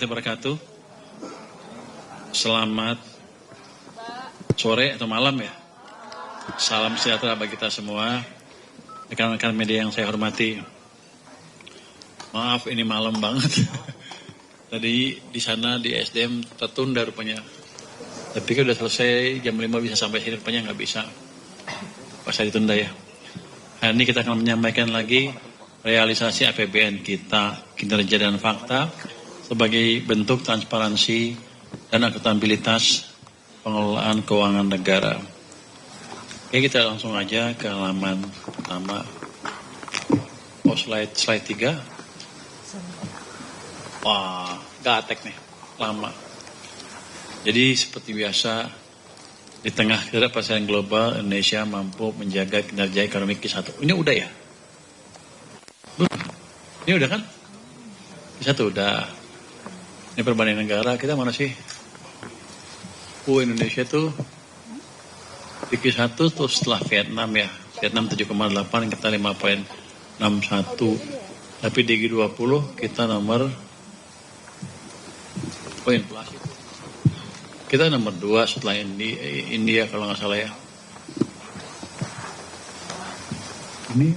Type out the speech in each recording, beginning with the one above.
Wabarakatuh. Selamat sore atau malam ya. Salam sejahtera bagi kita semua. Rekan-rekan media yang saya hormati. Maaf ini malam banget. Tadi di sana di SDM tertunda rupanya. Tapi kan udah selesai jam 5 bisa sampai sini, rupanya nggak bisa. Pas ditunda ya. Hari ini kita akan menyampaikan lagi realisasi APBN kita, kinerja dan fakta sebagai bentuk transparansi dan akuntabilitas pengelolaan keuangan negara. Oke, kita langsung aja ke halaman pertama. Oh, slide 3. Wah, gatek nih, lama. Jadi seperti biasa, di tengah ketidakpastian global, Indonesia mampu menjaga kinerja ekonomi Q1. Ini udah ya? Ini udah kan? Q1 udah. Ini perbandingan negara, kita mana sih? Indonesia tuh di Q1 tuh setelah Vietnam ya. Vietnam 7,8, kita 5,61. Tapi di G20 kita nomor, inflasi. Kita nomor 2 setelah India kalau nggak salah ya. Ini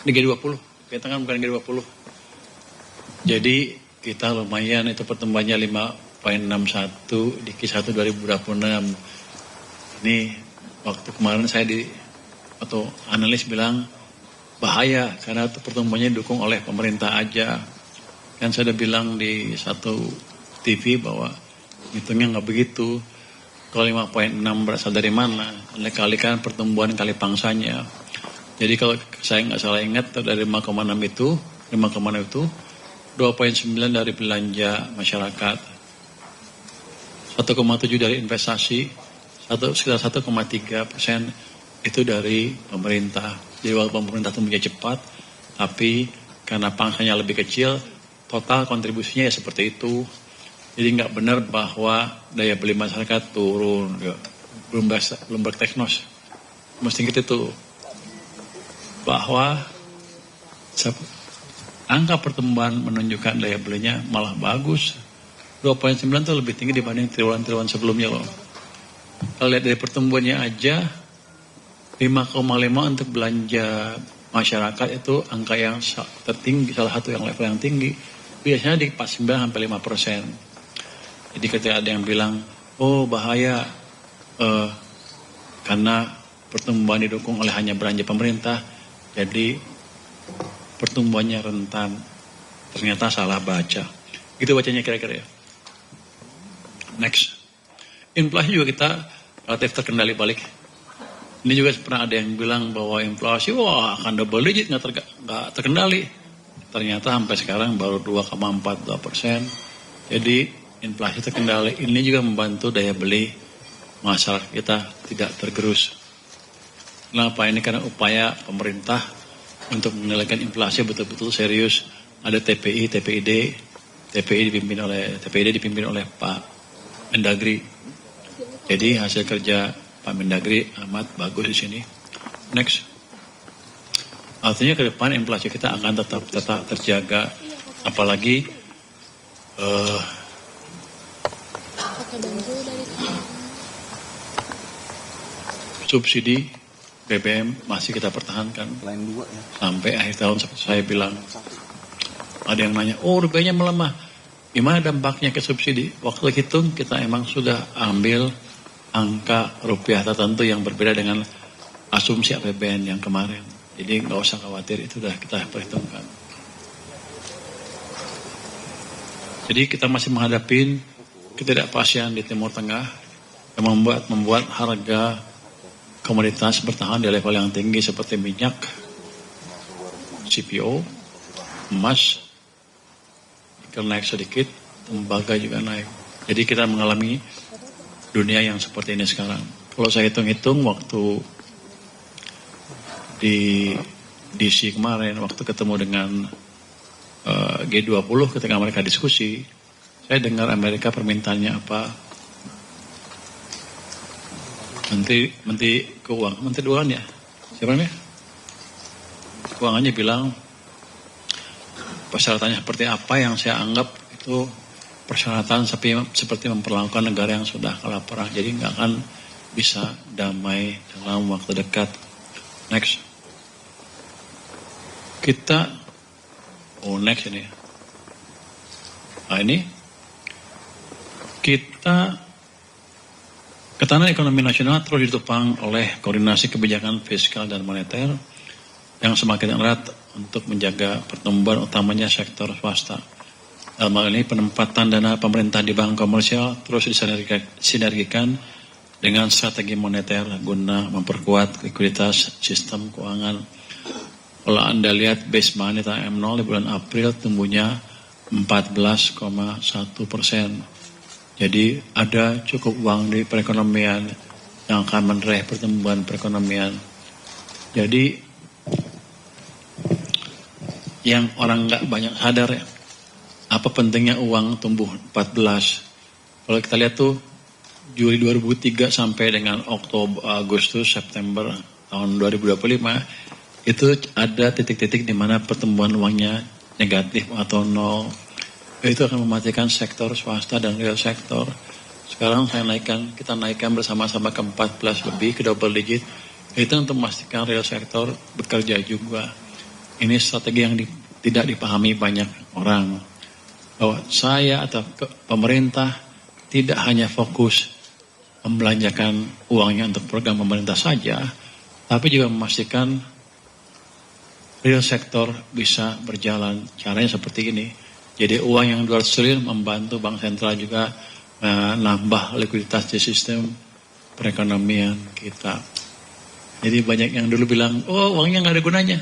di G20, kita kan bukan G20. Jadi kita lumayan, itu pertumbuhannya 5,61 di Q1 2026. Ini waktu kemarin saya atau analis bilang bahaya karena itu pertumbuhannya didukung oleh pemerintah aja. Kan saya udah bilang di satu TV bahwa hitungnya nggak begitu. Kalau 5,6 berasal dari mana? Kalikan pertumbuhan kali pangsanya. Jadi kalau saya nggak salah ingat dari 5,6 itu 2,9 dari belanja masyarakat, 1,7 dari investasi, sekitar 1,3% itu dari pemerintah. Jadi walaupun pemerintah tumbuhnya cepat, tapi karena pangsanya lebih kecil, total kontribusinya ya seperti itu. Jadi nggak benar bahwa daya beli masyarakat turun. Bloomberg Technos mesti gitu bahwa angka pertumbuhan menunjukkan daya belinya malah bagus. 2,9 itu lebih tinggi dibanding triwulan-triwulan sebelumnya loh. Kalau lihat dari pertumbuhannya aja, 5,5 untuk belanja masyarakat itu angka yang tertinggi, salah satu yang level yang tinggi. Biasanya di 4,9-5%. Jadi ketika ada yang bilang, oh bahaya karena pertumbuhan didukung oleh hanya belanja pemerintah, jadi pertumbuhannya rentan. Ternyata salah baca. Gitu bacanya kira-kira ya. Next. Inflasi juga kita relatif terkendali balik. Ini juga pernah ada yang bilang bahwa inflasi akan double digit nggak terkendali. Ternyata sampai sekarang baru 2,42%. Jadi inflasi terkendali. Ini juga membantu daya beli masyarakat kita tidak tergerus. Kenapa? Ini karena upaya pemerintah untuk mengendalikan inflasi betul-betul serius. Ada TPID dipimpin oleh Pak Mendagri. Jadi hasil kerja Pak Mendagri amat bagus di sini. Next. Artinya ke depan inflasi kita akan tetap terjaga, apalagi subsidi BBM masih kita pertahankan sampai akhir tahun seperti saya bilang. Ada yang nanya, rupiahnya melemah. Gimana dampaknya ke subsidi? Waktu hitung kita emang sudah ambil angka rupiah tertentu yang berbeda dengan asumsi APBN yang kemarin. Jadi nggak usah khawatir, itu sudah kita perhitungkan. Jadi kita masih menghadapi ketidakpastian di Timur Tengah yang membuat harga komoditas bertahan di level yang tinggi seperti minyak, CPO, emas, nikel naik sedikit, tembaga juga naik. Jadi kita mengalami dunia yang seperti ini sekarang. Kalau saya hitung-hitung waktu di DC kemarin, waktu ketemu dengan G20 ketika mereka diskusi, saya dengar Amerika permintaannya apa? Menteri Keuangan ya? Siapa namanya? Keuangannya bilang persyaratannya seperti apa yang saya anggap itu persyaratan seperti memperlakukan negara yang sudah kalah perang. Jadi nggak akan bisa damai dalam waktu dekat. Next. Next ini. Nah ini. Ketahanan ekonomi nasional terus ditopang oleh koordinasi kebijakan fiskal dan moneter yang semakin erat untuk menjaga pertumbuhan utamanya sektor swasta. Dalam hal ini penempatan dana pemerintah di bank komersial terus disinergikan dengan strategi moneter guna memperkuat likuiditas sistem keuangan. Kalau Anda lihat base money M0 di bulan April tumbuhnya 14,1%. Jadi ada cukup uang di perekonomian yang akan menderaih pertumbuhan perekonomian. Jadi yang orang nggak banyak sadar ya, apa pentingnya uang tumbuh 14. Kalau kita lihat tuh Juli 2003 sampai dengan Agustus, September tahun 2025 itu ada titik-titik di mana pertumbuhan uangnya negatif atau nol. Itu akan mematikan sektor swasta dan real sektor. Sekarang kita naikkan bersama-sama ke 14 lebih, ke double digit. Itu untuk memastikan real sektor bekerja juga. Ini strategi yang tidak dipahami banyak orang. Bahwa saya atau pemerintah tidak hanya fokus membelanjakan uangnya untuk program pemerintah saja, tapi juga memastikan real sektor bisa berjalan. Caranya seperti ini. Jadi uang yang 200 triliun membantu Bank Sentral juga menambah likuiditas di sistem perekonomian kita. Jadi banyak yang dulu bilang, oh uangnya nggak ada gunanya.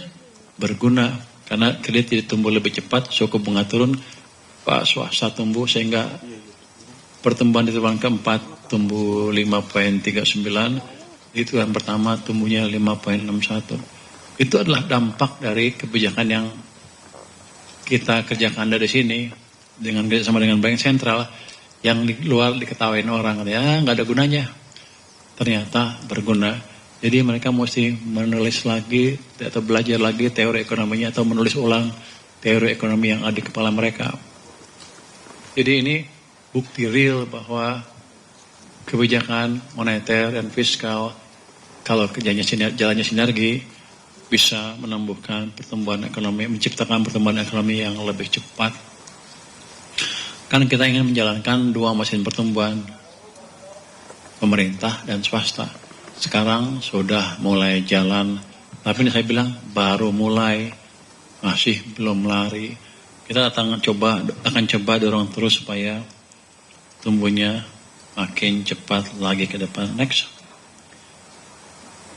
Berguna, karena kredit tumbuh lebih cepat, suku bunga turun, Pak swasta tumbuh sehingga pertumbuhan di triwulan keempat tumbuh 5,39, itu yang pertama tumbuhnya 5,61. Itu adalah dampak dari kebijakan yang kita kerjakan dari sini dengan kerjasama dengan Bank Sentral yang di luar diketawain orang ya nggak ada gunanya, ternyata berguna. Jadi mereka mesti menulis lagi atau belajar lagi teori ekonominya atau menulis ulang teori ekonomi yang ada di kepala mereka. Jadi ini bukti real bahwa kebijakan moneter dan fiskal kalau jalannya sinergi bisa menumbuhkan pertumbuhan ekonomi, menciptakan pertumbuhan ekonomi yang lebih cepat. Kan kita ingin menjalankan dua mesin pertumbuhan, pemerintah dan swasta. Sekarang sudah mulai jalan, tapi ini saya bilang baru mulai, masih belum lari. Kita akan coba dorong terus supaya tumbuhnya makin cepat lagi ke depan. Next.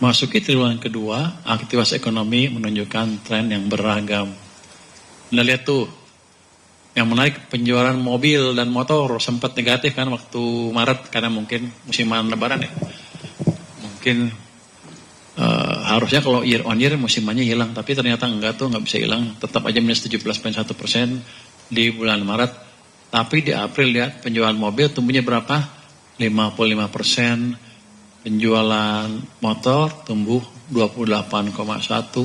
Masuki triwulan kedua, aktivitas ekonomi menunjukkan tren yang beragam. Anda lihat tuh, yang menarik penjualan mobil dan motor sempat negatif kan waktu Maret karena mungkin musiman lebaran ya. Mungkin harusnya kalau year on year musimannya hilang, tapi ternyata enggak tuh, nggak bisa hilang. Tetap aja minus 17,1% di bulan Maret. Tapi di April lihat penjualan mobil tumbuhnya berapa? 55%. Penjualan motor tumbuh 28,1.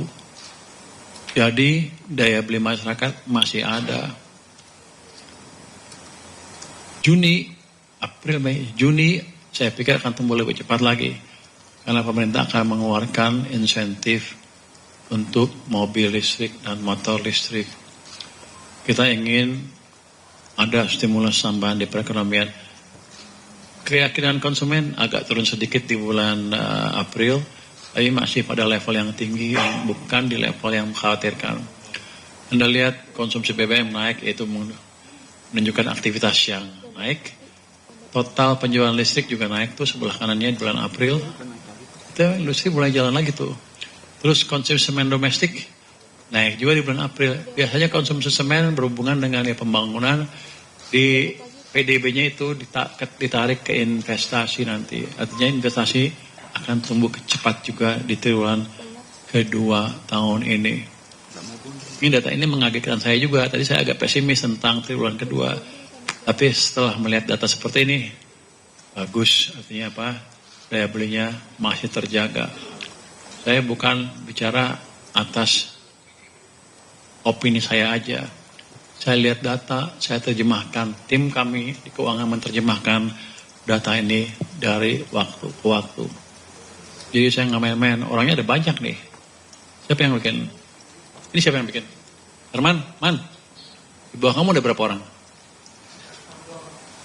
Jadi daya beli masyarakat masih ada. April, Mei, Juni saya pikir akan tumbuh lebih cepat lagi. Karena pemerintah akan mengeluarkan insentif untuk mobil listrik dan motor listrik. Kita ingin ada stimulus tambahan di perekonomian. Keyakinan konsumen agak turun sedikit di bulan April, tapi masih pada level yang tinggi, yang bukan di level yang mengkhawatirkan. Anda lihat konsumsi BBM naik, itu menunjukkan aktivitas yang naik. Total penjualan listrik juga naik tuh sebelah kanannya di bulan April. Itu industri mulai jalan lagi tuh. Terus konsumsi semen domestik naik juga di bulan April. Biasanya konsumsi semen berhubungan dengan pembangunan, di PDB-nya itu ditarik ke investasi nanti. Artinya investasi akan tumbuh cepat juga di triwulan kedua tahun ini. Ini data ini mengagetkan saya juga. Tadi saya agak pesimis tentang triwulan kedua. Tapi setelah melihat data seperti ini, bagus. Artinya apa? Daya belinya masih terjaga. Saya bukan bicara atas opini saya aja. Saya lihat data, saya terjemahkan, tim kami di keuangan menerjemahkan data ini dari waktu ke waktu. Jadi saya nggak main-main, orangnya ada banyak nih. Siapa yang bikin? Ini siapa yang bikin? Herman, Man, di bawah kamu ada berapa orang?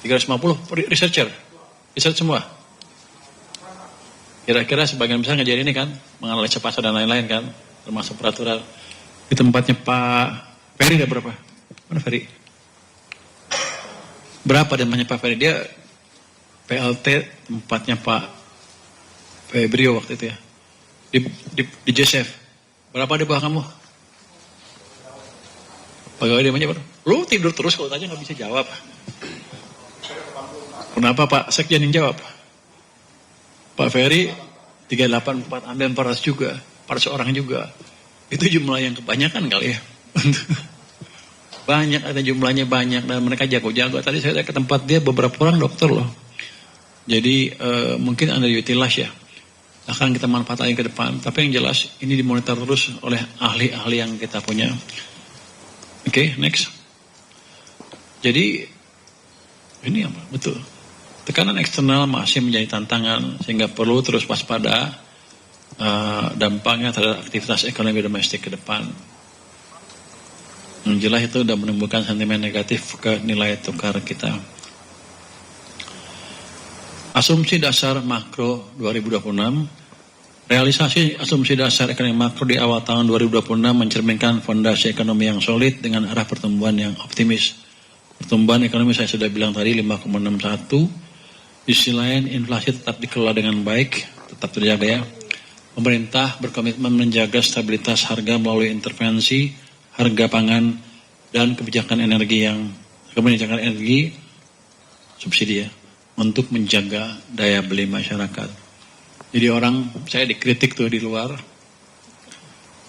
350 researcher, research semua. Kira-kira sebagian besar ngejar ini kan, menganalisa pasar dan lain-lain kan, termasuk peraturan. Di tempatnya Pak Ferry ada berapa? Mana Ferry? Berapa tempatnya Pak Ferry? Dia PLT tempatnya Pak Febrio waktu itu ya. Di JSF. Berapa di bawah kamu? Pegawai dia berapa? Lu tidur terus kalau tanya nggak bisa jawab. Kenapa Pak Sekjen yang jawab? Pak Ferry 384 ambil 400 juga, 400 orang juga. Itu jumlah yang kebanyakan kali ya. Banyak, ada jumlahnya banyak dan mereka jago-jago. Tadi saya ke tempat dia beberapa orang dokter loh. Jadi mungkin underutilized ya. Akan kita manfaatkan ke depan. Tapi yang jelas ini dimonitor terus oleh ahli-ahli yang kita punya. Oke, next. Jadi ini apa? Betul. Tekanan eksternal masih menjadi tantangan sehingga perlu terus waspada dampaknya terhadap aktivitas ekonomi domestik ke depan. Yang jelas itu sudah menimbulkan sentimen negatif ke nilai tukar kita. Asumsi dasar makro 2026. Realisasi asumsi dasar ekonomi makro di awal tahun 2026 mencerminkan fondasi ekonomi yang solid dengan arah pertumbuhan yang optimis. Pertumbuhan ekonomi saya sudah bilang tadi 5,61. Di sisi lain, inflasi tetap dikelola dengan baik, tetap terjaga ya. Pemerintah berkomitmen menjaga stabilitas harga melalui intervensi harga pangan dan kebijakan energi subsidi ya, untuk menjaga daya beli masyarakat. Jadi orang, saya dikritik tuh di luar,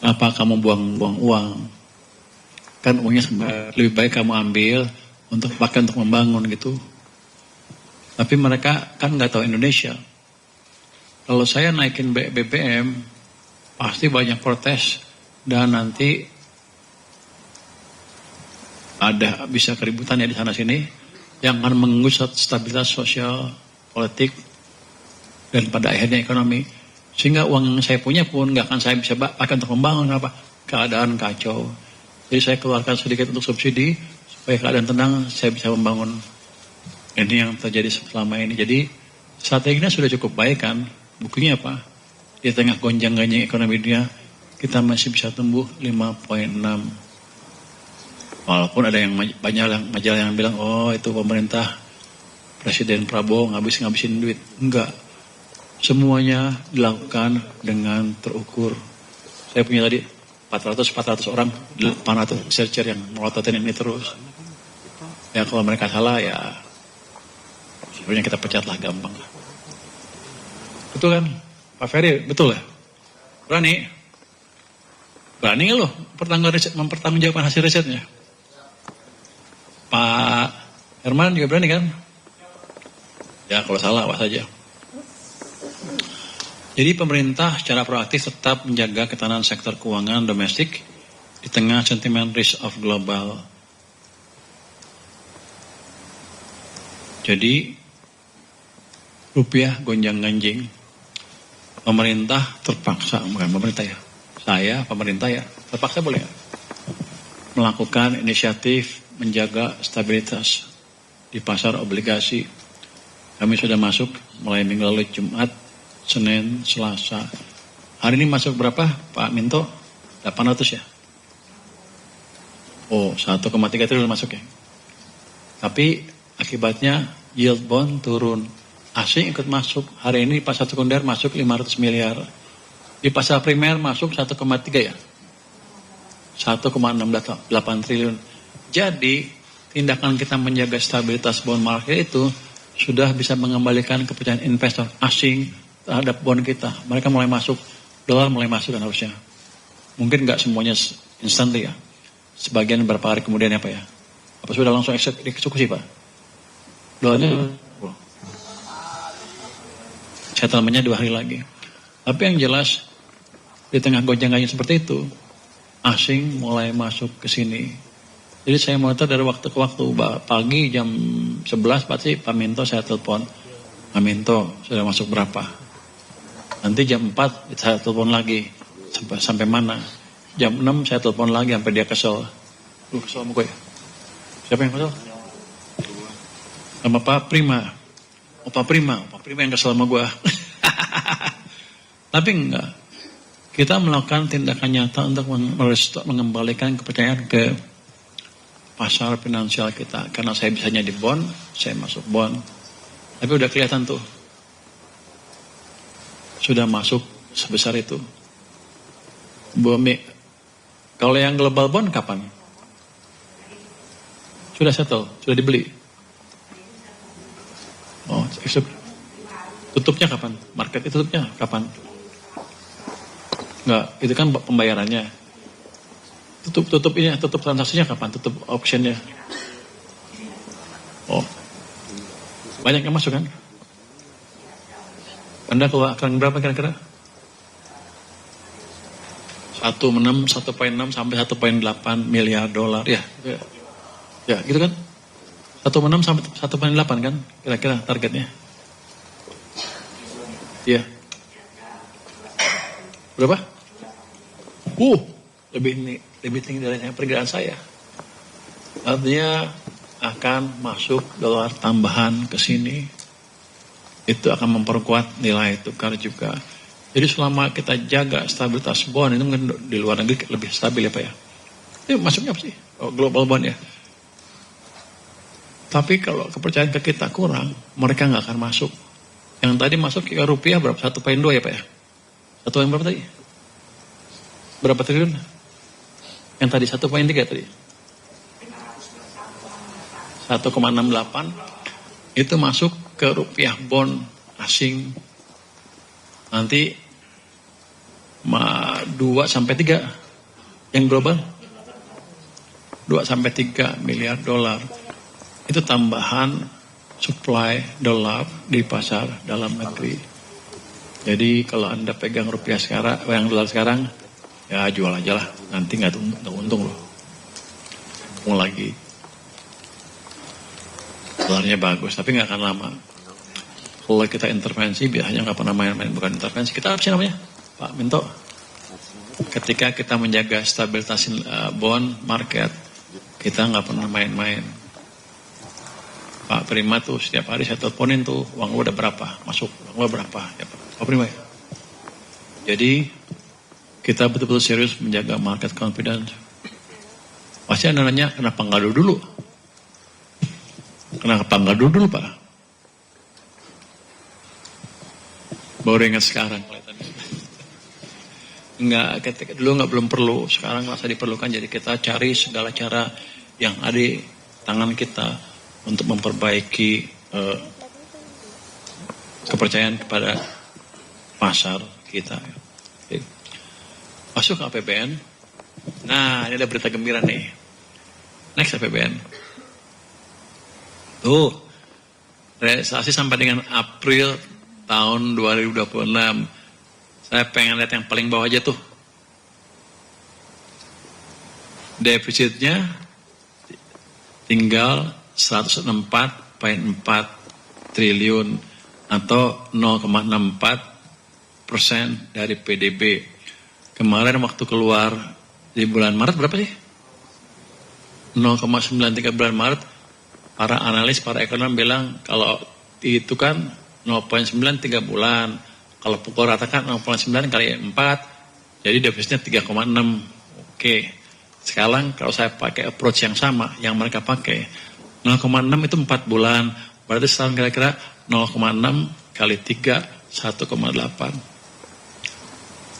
apa kamu buang-buang uang? Kan uangnya lebih baik kamu ambil untuk pakai untuk membangun gitu. Tapi mereka kan nggak tahu Indonesia. Kalau saya naikin BBM, pasti banyak protes dan nanti ada bisa keributan ya di sana sini yang akan mengganggu stabilitas sosial, politik, dan pada akhirnya ekonomi. Sehingga uang yang saya punya pun nggak akan saya bisa pakai untuk membangun apa. Keadaan kacau. Jadi saya keluarkan sedikit untuk subsidi supaya keadaan tenang saya bisa membangun. Ini yang terjadi selama ini. Jadi strateginya sudah cukup baik kan. Buktinya apa? Di tengah gonjang-ganjing ekonomi dunia, kita masih bisa tumbuh 5,6. Walaupun ada yang banyak majalah yang bilang, oh itu pemerintah Presiden Prabowo ngabisin duit. Enggak. Semuanya dilakukan dengan terukur. Saya punya tadi 400 orang, 800 researcher yang melototin ini terus. Ya kalau mereka salah ya sebenarnya kita pecat lah, gampang lah. Betul kan? Pak Ferry, betul ya? Berani? Berani nggak lo mempertanggungjawabkan hasil risetnya? Pak Herman juga berani kan? Ya kalau salah awas saja. Jadi pemerintah secara proaktif tetap menjaga ketahanan sektor keuangan domestik di tengah sentimen risk of global. Jadi rupiah gonjang-ganjing, pemerintah terpaksa, bukan pemerintah ya, saya pemerintah ya, terpaksa boleh ya, melakukan inisiatif menjaga stabilitas di pasar obligasi. Kami sudah masuk mulai minggu lalu Jumat, Senin, Selasa. Hari ini masuk berapa Pak Minto? 800 ya? Oh 1,3 triliun masuk ya. Tapi akibatnya yield bond turun. Asing ikut masuk. Hari ini di pasar sekunder masuk 500 miliar. Di pasar primer masuk 1,3 ya. 1,68 triliun. Jadi tindakan kita menjaga stabilitas bond market itu sudah bisa mengembalikan kepercayaan investor asing terhadap bond kita. Mereka mulai masuk, dolar mulai masuk kan harusnya. Mungkin nggak semuanya instan ya. Sebagian beberapa hari kemudian apa ya? Apa sudah langsung eksekusi Pak? Dolarnya settlementnya 2 hari lagi. Tapi yang jelas di tengah gonjang-ganjing seperti itu, asing mulai masuk ke sini. Jadi saya monitor dari waktu ke waktu. Pagi jam 11 pasti Pak Minto saya telepon. Pak Minto sudah masuk berapa? Nanti jam 4 saya telepon lagi. Sampai mana? Jam 6 saya telepon lagi sampai dia kesel. Kesel sama gue. Siapa yang kesel? Sama Pak Prima. Pak Prima yang kesel sama gue. Tapi enggak. Kita melakukan tindakan nyata untuk mengembalikan kepercayaan ke pasar finansial kita. Karena saya bisanya di bond, saya masuk bond. Tapi udah kelihatan tuh. Sudah masuk sebesar itu. Bumi. Kalau yang global bond kapan? Sudah settle, sudah dibeli. Oh, tutupnya kapan? Market itu tutupnya kapan? Enggak, itu kan pembayarannya. Tutup transaksinya kapan? Tutup optionnya. Oh, banyak yang masuk kan? Anda akan berapa kira-kira? 1,6 sampai 1,8 miliar dolar. Ya, gitu kan? 1,6 sampai 1,8 kan? Kira-kira targetnya. Iya. Berapa? Lebih tinggi dari perkiraan saya. Artinya akan masuk dolar tambahan ke sini. Itu akan memperkuat nilai tukar juga. Jadi selama kita jaga stabilitas bond, itu mungkin di luar negeri lebih stabil ya Pak ya. Ini masuknya apa sih? Oh, global bond ya. Tapi kalau kepercayaan ke kita kurang, mereka nggak akan masuk. Yang tadi masuk ke rupiah berapa? 1,2 ya Pak ya? 1 berapa tadi? Berapa triliun? Yang tadi 1,3 tadi. 1,68 itu masuk ke rupiah bond asing. Nanti 2 sampai 3 yang global 2 sampai 3 miliar dolar. Itu tambahan supply dolar di pasar dalam negeri. Jadi kalau Anda pegang rupiah sekarang, yang dolar sekarang, ya jual aja lah. Nanti nggak untung loh. Mau lagi. Dolarnya bagus, tapi nggak akan lama. Kalau kita intervensi, biasanya nggak pernah main-main. Bukan intervensi, kita apa sih namanya? Pak Minto. Ketika kita menjaga stabilitas bond market, kita nggak pernah main-main. Pak Prima tuh setiap hari saya teleponin tuh, uang lo udah berapa? Masuk, uang lo berapa? Ya Pak Prima ya. Jadi, kita betul-betul serius menjaga market confidence. Pasti Anda nanya, kenapa nggak dulu? Kenapa nggak dulu Pak? Baru ingat sekarang kelihatannya. Enggak, dulu belum perlu, sekarang merasa diperlukan. Jadi kita cari segala cara yang ada di tangan kita untuk memperbaiki kepercayaan kepada pasar kita. Masuk ke APBN. Nah, ini ada berita gembira nih. Next APBN. Tuh, realisasi sampai dengan April tahun 2026. Saya pengen lihat yang paling bawah aja tuh. Defisitnya tinggal 164,4 triliun atau 0,64% dari PDB. Kemarin waktu keluar di bulan Maret berapa sih? 0,93 bulan Maret. Para analis, para ekonom bilang kalau itu kan 0,93 bulan. Kalau pukul rata kan 0,9 kali 4. Jadi defisitnya 3,6. Oke. Sekarang kalau saya pakai approach yang sama, yang mereka pakai, 0,6 itu 4 bulan. Berarti sekarang kira-kira 0,6 kali 3, 1,8.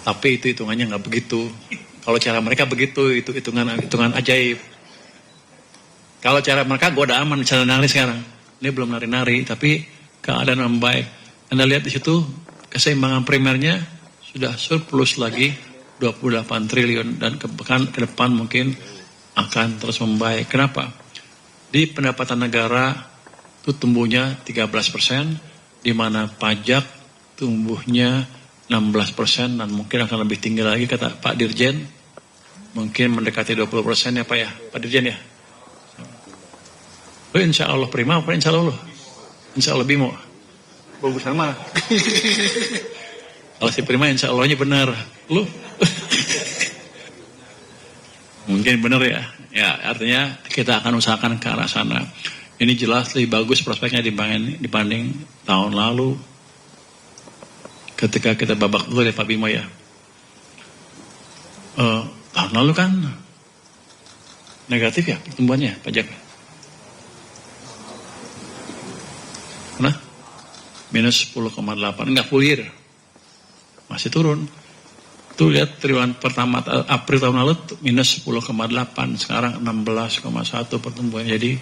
Tapi itu hitungannya nggak begitu. Kalau cara mereka begitu, itu hitungan ajaib. Kalau cara mereka gue udah aman, cara nari sekarang. Ini belum nari-nari, tapi keadaan membaik. Anda lihat di situ, keseimbangan primernya sudah surplus lagi 28 triliun. Dan ke depan mungkin akan terus membaik. Kenapa? Di pendapatan negara itu tumbuhnya 13%, di mana pajak tumbuhnya 16% dan mungkin akan lebih tinggi lagi kata Pak Dirjen. Mungkin mendekati 20% ya Pak ya, Pak Dirjen ya. Lu insya Allah Prima apa insya Allah lu? Insya Allah Bimo. Bagus sama. Kalau si Prima insya Allahnya benar. Lu? Mungkin benar ya. Ya artinya kita akan usahakan ke arah sana. Ini jelas lebih bagus prospeknya dibanding tahun lalu. Ketika kita babak dulu ya Pak Bimo ya. Tahun lalu kan negatif ya pertumbuhannya pajak. Nah, minus 10,8, enggak full year. Masih turun. Tuh lihat triwulan pertama April tahun lalu minus 10,8, sekarang 16,1 pertumbuhan. Jadi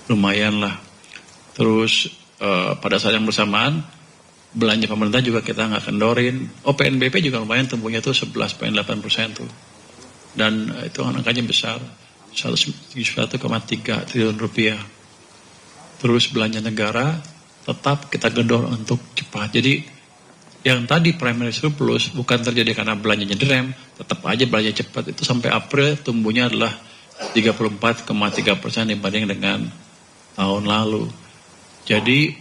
lumayan lah. Terus pada saat yang bersamaan belanja pemerintah juga kita nggak kendorin. PNBP juga lumayan tumbuhnya tuh 11,8% tuh. Dan itu angkanya besar, 1,3 triliun rupiah. Terus belanja negara tetap kita gendor untuk cepat. Jadi yang tadi primary surplus bukan terjadi karena belanjanya direm, tetap aja belanja cepat. Itu sampai April tumbuhnya adalah 34,3% dibanding dengan tahun lalu. Jadi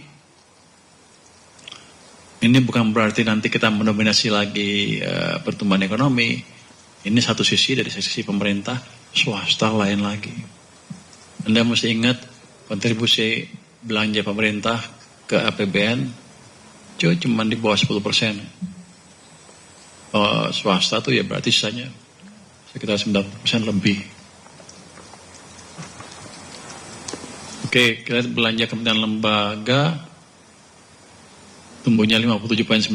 ini bukan berarti nanti kita mendominasi lagi pertumbuhan ekonomi. Ini satu sisi dari sisi pemerintah, swasta lain lagi. Anda mesti ingat kontribusi belanja pemerintah ke APBN cuma di bawah 10%. Swasta tuh ya berarti sisanya sekitar 90% lebih. Oke, kita belanja kementerian lembaga tumbuhnya 57,9%,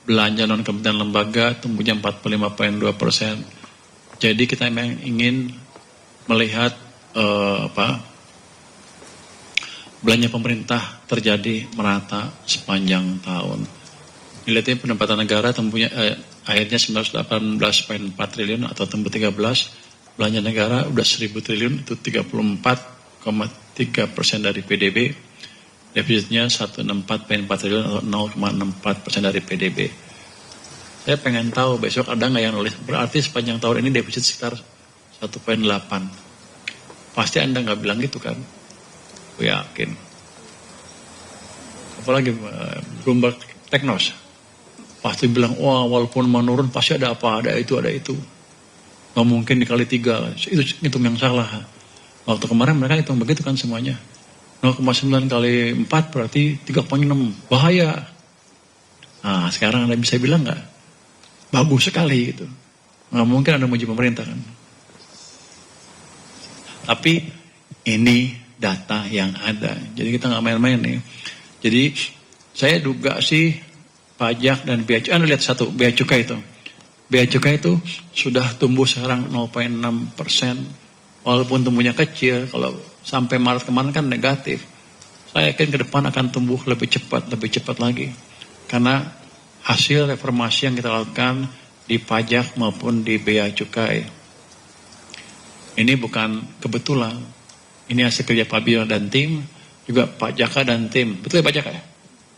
belanja non kementerian lembaga tumbuhnya 45,2%. Jadi kita memang ingin melihat belanja pemerintah terjadi merata sepanjang tahun. Dilihatnya pendapatan negara tumbuhnya akhirnya 918,4 triliun atau tumbuh 13. Belanja negara udah 1.000 triliun, itu 34,3% dari PDB. Defisitnya 164,4 triliun atau 0,64% dari PDB. Saya pengen tahu besok ada nggak yang nulis, berarti sepanjang tahun ini defisit sekitar 1,8. Pasti Anda nggak bilang gitu kan? Gue yakin. Apalagi Bloomberg Teknos. Pasti bilang, wah walaupun menurun pasti ada apa, ada itu. Nggak mungkin dikali 3, itu hitung yang salah. Waktu kemarin mereka hitung begitu kan semuanya. 0,9 kali 4 berarti 3,6, bahaya. Nah sekarang Anda bisa bilang nggak? Bagus sekali gitu. Nggak mungkin Anda muji pemerintah kan. Tapi ini data yang ada. Jadi kita nggak main-main nih. Jadi saya duga sih pajak dan bea cukai. Anda lihat satu, bea cukai itu. Bea cukai itu sudah tumbuh sekarang 0,6%. Walaupun tumbuhnya kecil, kalau sampai Maret kemarin kan negatif. Saya yakin ke depan akan tumbuh lebih cepat lagi. Karena hasil reformasi yang kita lakukan di pajak maupun di bea cukai. Ini bukan kebetulan. Ini hasil kerja Pak Bio dan tim, juga Pak Jaka dan tim. Betul ya Pak Jaka ya?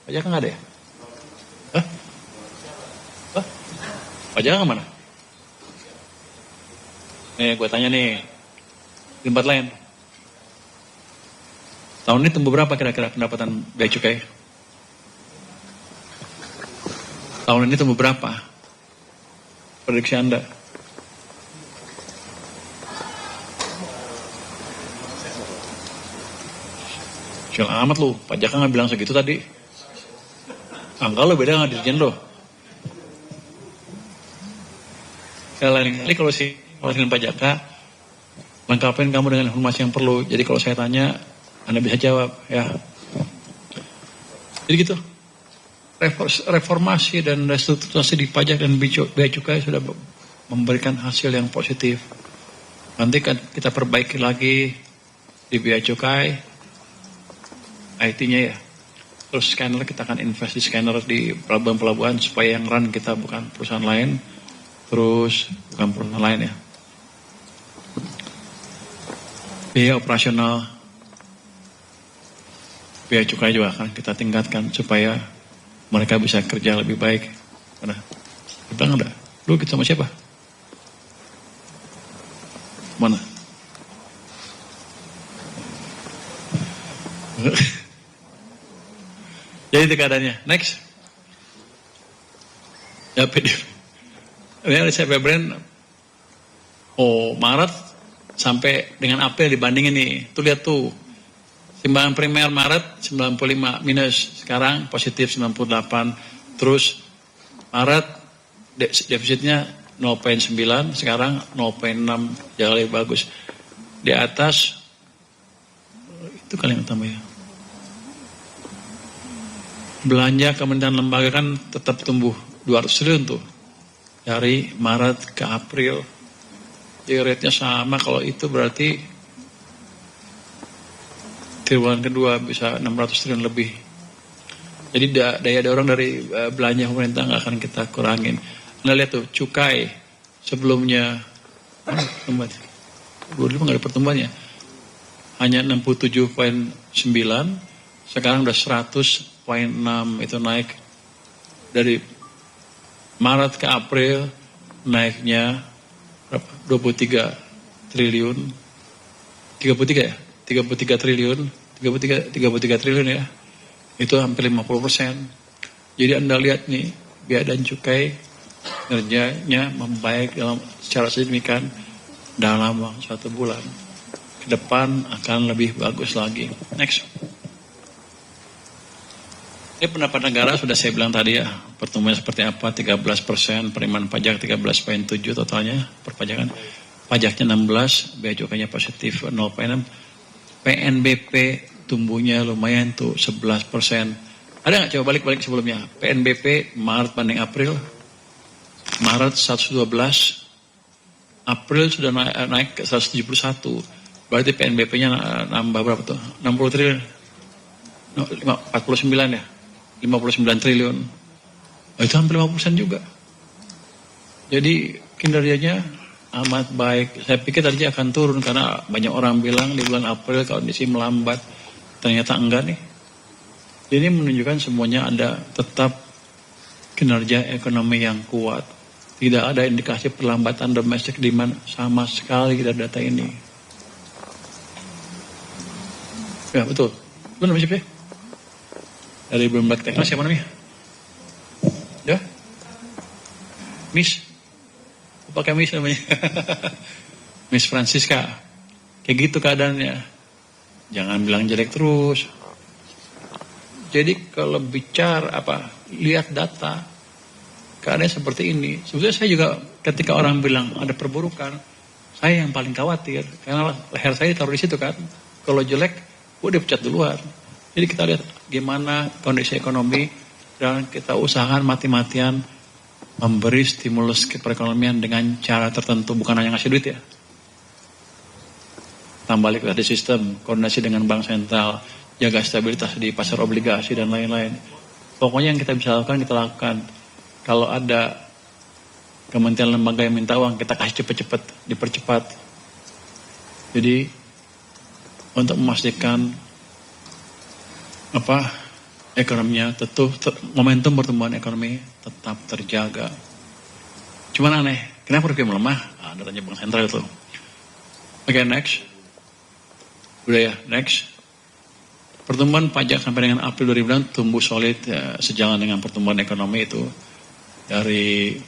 Pak Jaka nggak ada ya? Hah? Pak Jaka kemana? Nih gue tanya nih, di tempat lain. Tahun ini tumbuh berapa kira-kira pendapatan bea cukai? Tahun ini tumbuh berapa? Prediksi Anda? Kecil amat lu, Pak Jaka nggak bilang segitu tadi. Angka lo beda nggak dirjen lo? Saya lain kali kalau dengan Pak Jaka, lengkapin kamu dengan informasi yang perlu. Jadi kalau saya tanya, Anda bisa jawab ya. Jadi gitu. Reformasi dan restrukturisasi di pajak dan bea cukai sudah memberikan hasil yang positif. Nanti kan kita perbaiki lagi di bea cukai, IT-nya ya. Terus scanner kita akan invest di scanner di pelabuhan-pelabuhan supaya yang run kita bukan perusahaan lain. Terus bukan perusahaan lain ya. Biaya operasional bea cukai juga akan kita tingkatkan supaya mereka bisa kerja lebih baik. Mana? Kita nggak ada. Lu kita sama siapa? Mana? Jadi itu keadaannya. Next. Ya PDF. Ini saya Februari. Oh, Maret sampai dengan April dibandingin nih. Tuh lihat tuh. Timbangan primer Maret 95 minus. Sekarang positif 98. Terus Maret defisitnya 0,9. Sekarang 0,6. Jauh lebih bagus. Di atas itu kali yang utama ya. Belanja kementerian lembaga kan tetap tumbuh 200 triliun tuh. Dari Maret ke April. Jadi rate-nya sama, kalau itu berarti triwulan kedua bisa 600 triliun lebih. Jadi daya dorong dari belanja pemerintah nggak akan kita kurangin. Anda lihat tuh, cukai sebelumnya, dulu nggak ada pertumbuhannya, hanya 67,9, sekarang udah 100,6, itu naik dari Maret ke April, naiknya berapa? 23 triliun, 33 ya? 33 triliun, 33 triliun ya. Itu hampir 50%. Jadi Anda lihat nih, biaya dan cukai kerjanya membaik secara signifikan dalam waktu 1 bulan. Ke depan akan lebih bagus lagi. Next. Ini pendapat negara sudah saya bilang tadi ya, pertumbuhan seperti apa, 13%, penerimaan pajak 13,7 totalnya, perpajakan, pajaknya 16, bea cukainya positif 0,6, PNBP tumbuhnya lumayan tuh 11%. Ada nggak coba balik sebelumnya? PNBP Maret banding April, Maret 112, April sudah naik ke 171, berarti PNBP-nya nambah berapa tuh? 60 triliun, 49 ya? 59 triliun. Itu hampir 50% juga. Jadi kinerjanya amat baik. Saya pikir tadi akan turun karena banyak orang bilang di bulan April kondisi melambat. Ternyata enggak nih. Jadi menunjukkan semuanya ada tetap kinerja ekonomi yang kuat. Tidak ada indikasi perlambatan domestic demand sama sekali dari data ini. Ya betul. Benar siapa ya? Dari Bloomberg Techno siapa namanya? Ya? Miss? Pakai Miss namanya. Miss Francisca. Kayak gitu keadaannya. Jangan bilang jelek terus. Jadi kalau bicara lihat data, keadaan seperti ini. Sebetulnya saya juga ketika orang bilang ada perburukan, saya yang paling khawatir. Karena leher saya taruh di situ kan. Kalau jelek, gue dipecat duluan. Jadi kita lihat gimana kondisi ekonomi dan kita usahakan mati-matian memberi stimulus ke perekonomian dengan cara tertentu, bukan hanya ngasih duit ya. Tambah likuiditas sistem, koordinasi dengan bank sentral, jaga stabilitas di pasar obligasi dan lain-lain. Pokoknya yang kita bisa lakukan, kita lakukan. Kalau ada kementerian lembaga yang minta uang, kita kasih cepat-cepat, dipercepat. Jadi untuk memastikan ekonominya momentum pertumbuhan ekonomi tetap terjaga. Cuman aneh, kenapa rupiah melemah? Ada tanya bank sentral itu. Oke, next. Udah ya, next. Pertumbuhan pajak sampai dengan April 2009 tumbuh solid ya, sejalan dengan pertumbuhan ekonomi itu. Dari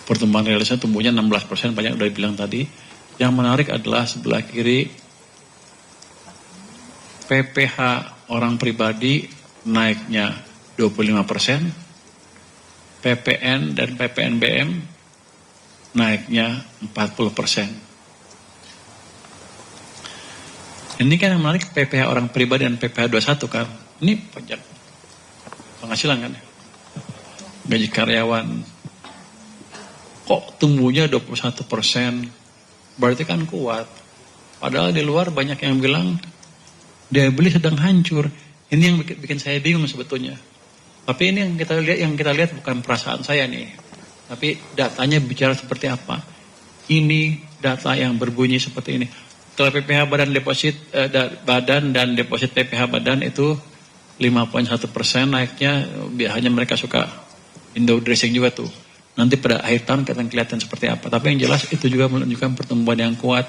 pertumbuhan realisasi tumbuhnya 16%, pajak udah dibilang tadi. Yang menarik adalah sebelah kiri PPH orang pribadi naiknya 25%, PPN dan PPNBM naiknya 40%. Ini kan yang menarik PPH orang pribadi dan PPH 21 kan. Ini pajak penghasilan kan. Gaji karyawan. Kok tumbuhnya 21%? Berarti kan kuat. Padahal di luar banyak yang bilang daya beli sedang hancur. Ini yang bikin saya bingung sebetulnya. Tapi ini yang kita lihat bukan perasaan saya nih. Tapi datanya bicara seperti apa. Ini data yang berbunyi seperti ini. Kalau PPH badan dan deposit PPH badan itu 5,1% naiknya, hanya mereka suka window dressing juga tuh. Nanti pada akhir tahun akan kelihatan seperti apa. Tapi yang jelas itu juga menunjukkan pertumbuhan yang kuat.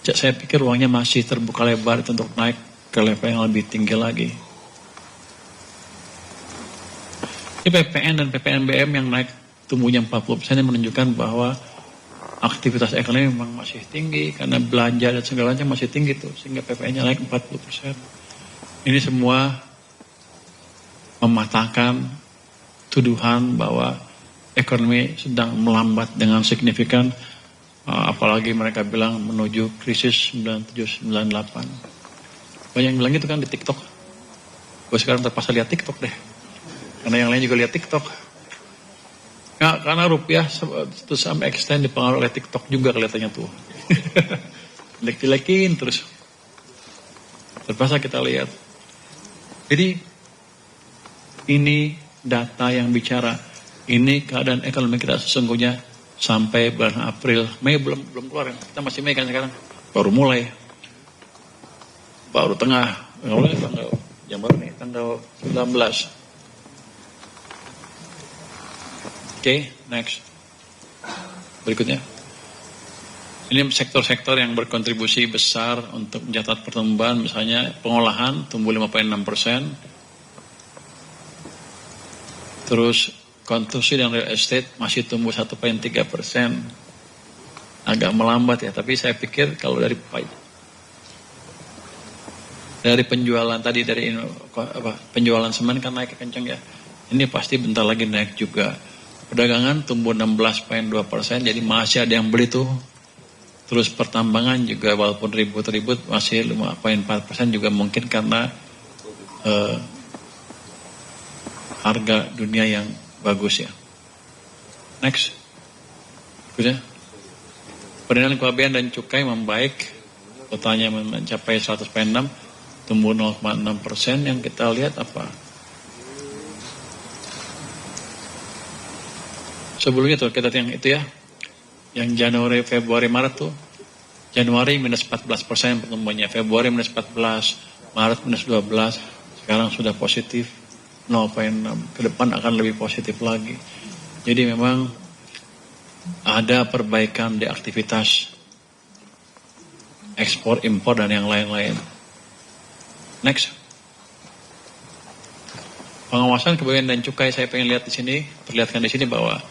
Saya pikir ruangnya masih terbuka lebar untuk naik ke level yang lebih tinggi lagi. Ini PPN dan PPNBM yang naik tumbuhnya 40% yang menunjukkan bahwa aktivitas ekonomi memang masih tinggi karena belanja dan segala macam masih tinggi tuh, sehingga PPN-nya naik 40%. Ini semua mematahkan tuduhan bahwa ekonomi sedang melambat dengan signifikan, apalagi mereka bilang menuju krisis 97-98. Banyak yang bilang itu kan di TikTok. Gue sekarang terpaksa lihat TikTok deh, karena yang lain juga lihat TikTok. Nah, karena rupiah to some extent dipengaruhi oleh TikTok juga kelihatannya tuh. Jelek-jelekin terus. Terpaksa kita lihat. Jadi ini data yang bicara. Ini keadaan ekonomi kita sesungguhnya sampai bulan April. Mei belum keluar. Kita masih Mei kan sekarang. Baru mulai. Baru tengah. Yang baru nih tanggal 19. Oke, next. Berikutnya. Ini sektor-sektor yang berkontribusi besar untuk mencatat pertumbuhan, misalnya pengolahan tumbuh 5,6%. Terus konstruksi dan real estate masih tumbuh 1,3%. Agak melambat ya, tapi saya pikir kalau dari penjualan tadi, dari penjualan semen kan naik kencang ya. Ini pasti bentar lagi naik juga. Perdagangan tumbuh 16,2%, jadi masih ada yang beli tuh. Terus pertambangan juga walaupun ribut-ribut masih 5,4% juga mungkin karena harga dunia yang bagus ya. Next. Berikutnya. Penerimaan kepabean dan cukai membaik, totalnya mencapai 100,6, tumbuh 0,6%. Yang kita lihat apa? Sebelumnya tuh kita yang itu ya, yang Januari, Februari, Maret tuh. Januari minus 14% pertumbuhannya, Februari minus 14, Maret minus 12, sekarang sudah positif 0,6, ke depan akan lebih positif lagi. Jadi memang ada perbaikan di aktivitas ekspor, impor dan yang lain-lain. Next. Pengawasan kepabean dan cukai saya pengen lihat di sini, perlihatkan di sini bahwa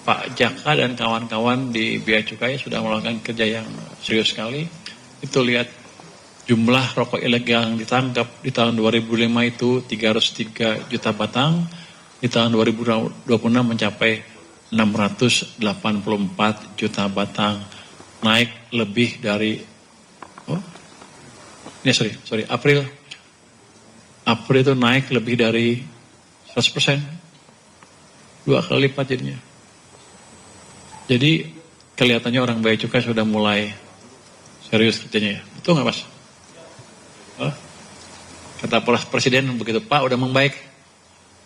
Pak Jaka dan kawan-kawan di Bea Cukai sudah melakukan kerja yang serius sekali. Itu lihat jumlah rokok ilegal yang ditangkap di tahun 2005 itu 303 juta batang. Di tahun 2026 mencapai 684 juta batang. Naik lebih dari, April itu naik lebih dari 100%. 2 kali lipat jadinya. Jadi kelihatannya orang Bea Cukai sudah mulai serius kerjanya ya. Betul nggak Mas? Kata Presiden begitu, Pak udah membaik.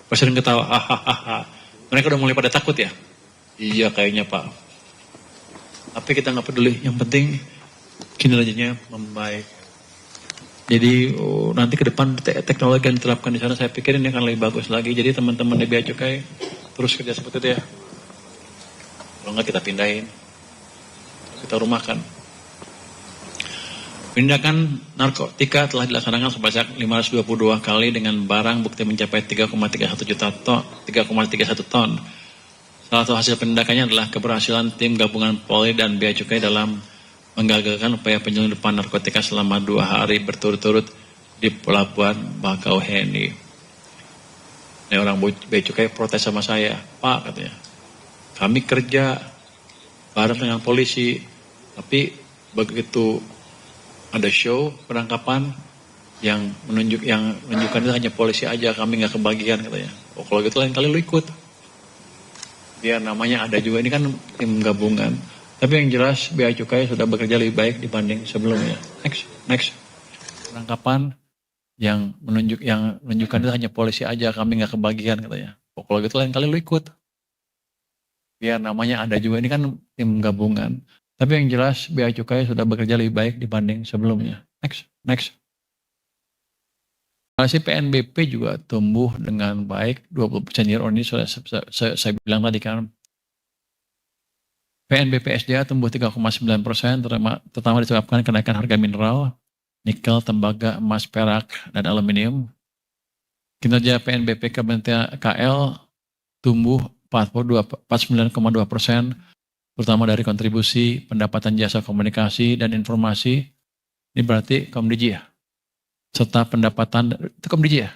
Presiden ketawa, hahaha. Mereka udah mulai pada takut ya? Iya kayaknya Pak. Tapi kita nggak peduli, yang penting kinerjanya membaik. Jadi nanti ke depan teknologi yang diterapkan di sana saya pikir ini akan lebih bagus lagi. Jadi teman-teman di Bea Cukai terus kerja seperti itu ya. Kalau enggak kita pindahin, kita rumahkan. Penindakan narkotika telah dilaksanakan sebanyak 522 kali dengan barang bukti mencapai 3,31 ton. Salah satu hasil penindakannya adalah keberhasilan tim gabungan Polri dan Bea Cukai dalam menggagalkan upaya penyelundupan narkotika selama 2 hari berturut-turut di Pelabuhan Bakauheni. Ini orang Bea Cukai protes sama saya, Pak katanya. Kami kerja bareng dengan polisi, tapi begitu ada show penangkapan yang menunjukkan itu hanya polisi aja, kami nggak kebagian katanya. Oh kalau gitu lain kali lu ikut. Dia namanya ada juga, ini kan tim gabungan. Tapi yang jelas Bea Cukai sudah bekerja lebih baik dibanding sebelumnya. Next. Penangkapan yang menunjukkan itu hanya polisi aja, kami nggak kebagian katanya. Oh kalau gitu lain kali lu ikut. Biar namanya ada juga, ini kan tim gabungan. Tapi yang jelas Bea Cukai sudah bekerja lebih baik dibanding sebelumnya. Next. Masih PNBP juga tumbuh dengan baik 20% year on year, saya bilang tadi kan. PNBP SDA tumbuh 3,9%, terutama disebabkan kenaikan harga mineral, nikel, tembaga, emas, perak, dan aluminium. Kinerja PNBP Kementerian KL tumbuh 49,2%, terutama dari kontribusi pendapatan jasa komunikasi dan informasi. Ini berarti Komdiji ya? Serta pendapatan, itu Komdiji ya?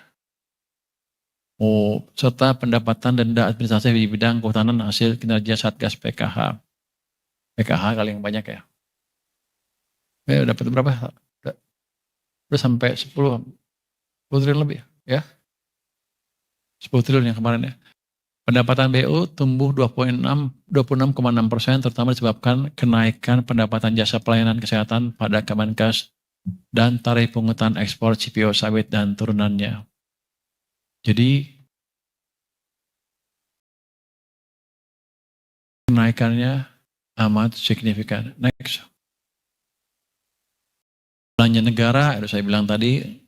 Serta pendapatan denda administrasi di bidang kehutanan hasil kinerja Satgas PKH. PKH kali yang banyak ya. Dapat berapa? Udah sampai 10 triliun lebih ya? 10 triliun yang kemarin ya. Pendapatan BU tumbuh 26,6%, terutama disebabkan kenaikan pendapatan jasa pelayanan kesehatan pada Kemenkes dan tarif pungutan ekspor CPO sawit dan turunannya. Jadi kenaikannya amat signifikan. Next. Belanja negara, saya bilang tadi,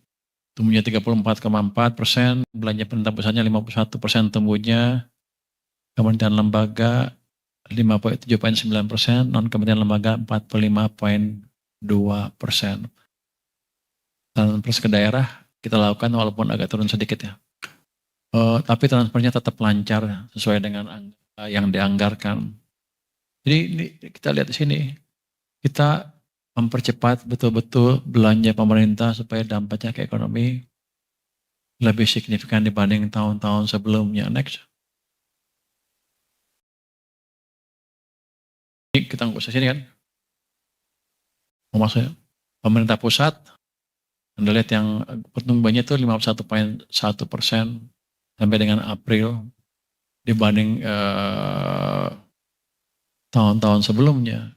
tumbuhnya 34,4%, belanja pemerintah pusatnya 51% tumbuhnya, kementerian lembaga 57,9%, non-kementerian lembaga 45,2%. Transfer ke daerah kita lakukan walaupun agak turun sedikit ya. Tapi transfernya tetap lancar sesuai dengan yang dianggarkan. Jadi ini kita lihat di sini, kita mempercepat betul-betul belanja pemerintah supaya dampaknya ke ekonomi lebih signifikan dibanding tahun-tahun sebelumnya. Next. Ini kita ngurus sini kan. Maksudnya pemerintah pusat, Anda lihat yang pertumbuhannya itu 51,1% sampai dengan April dibanding tahun-tahun sebelumnya.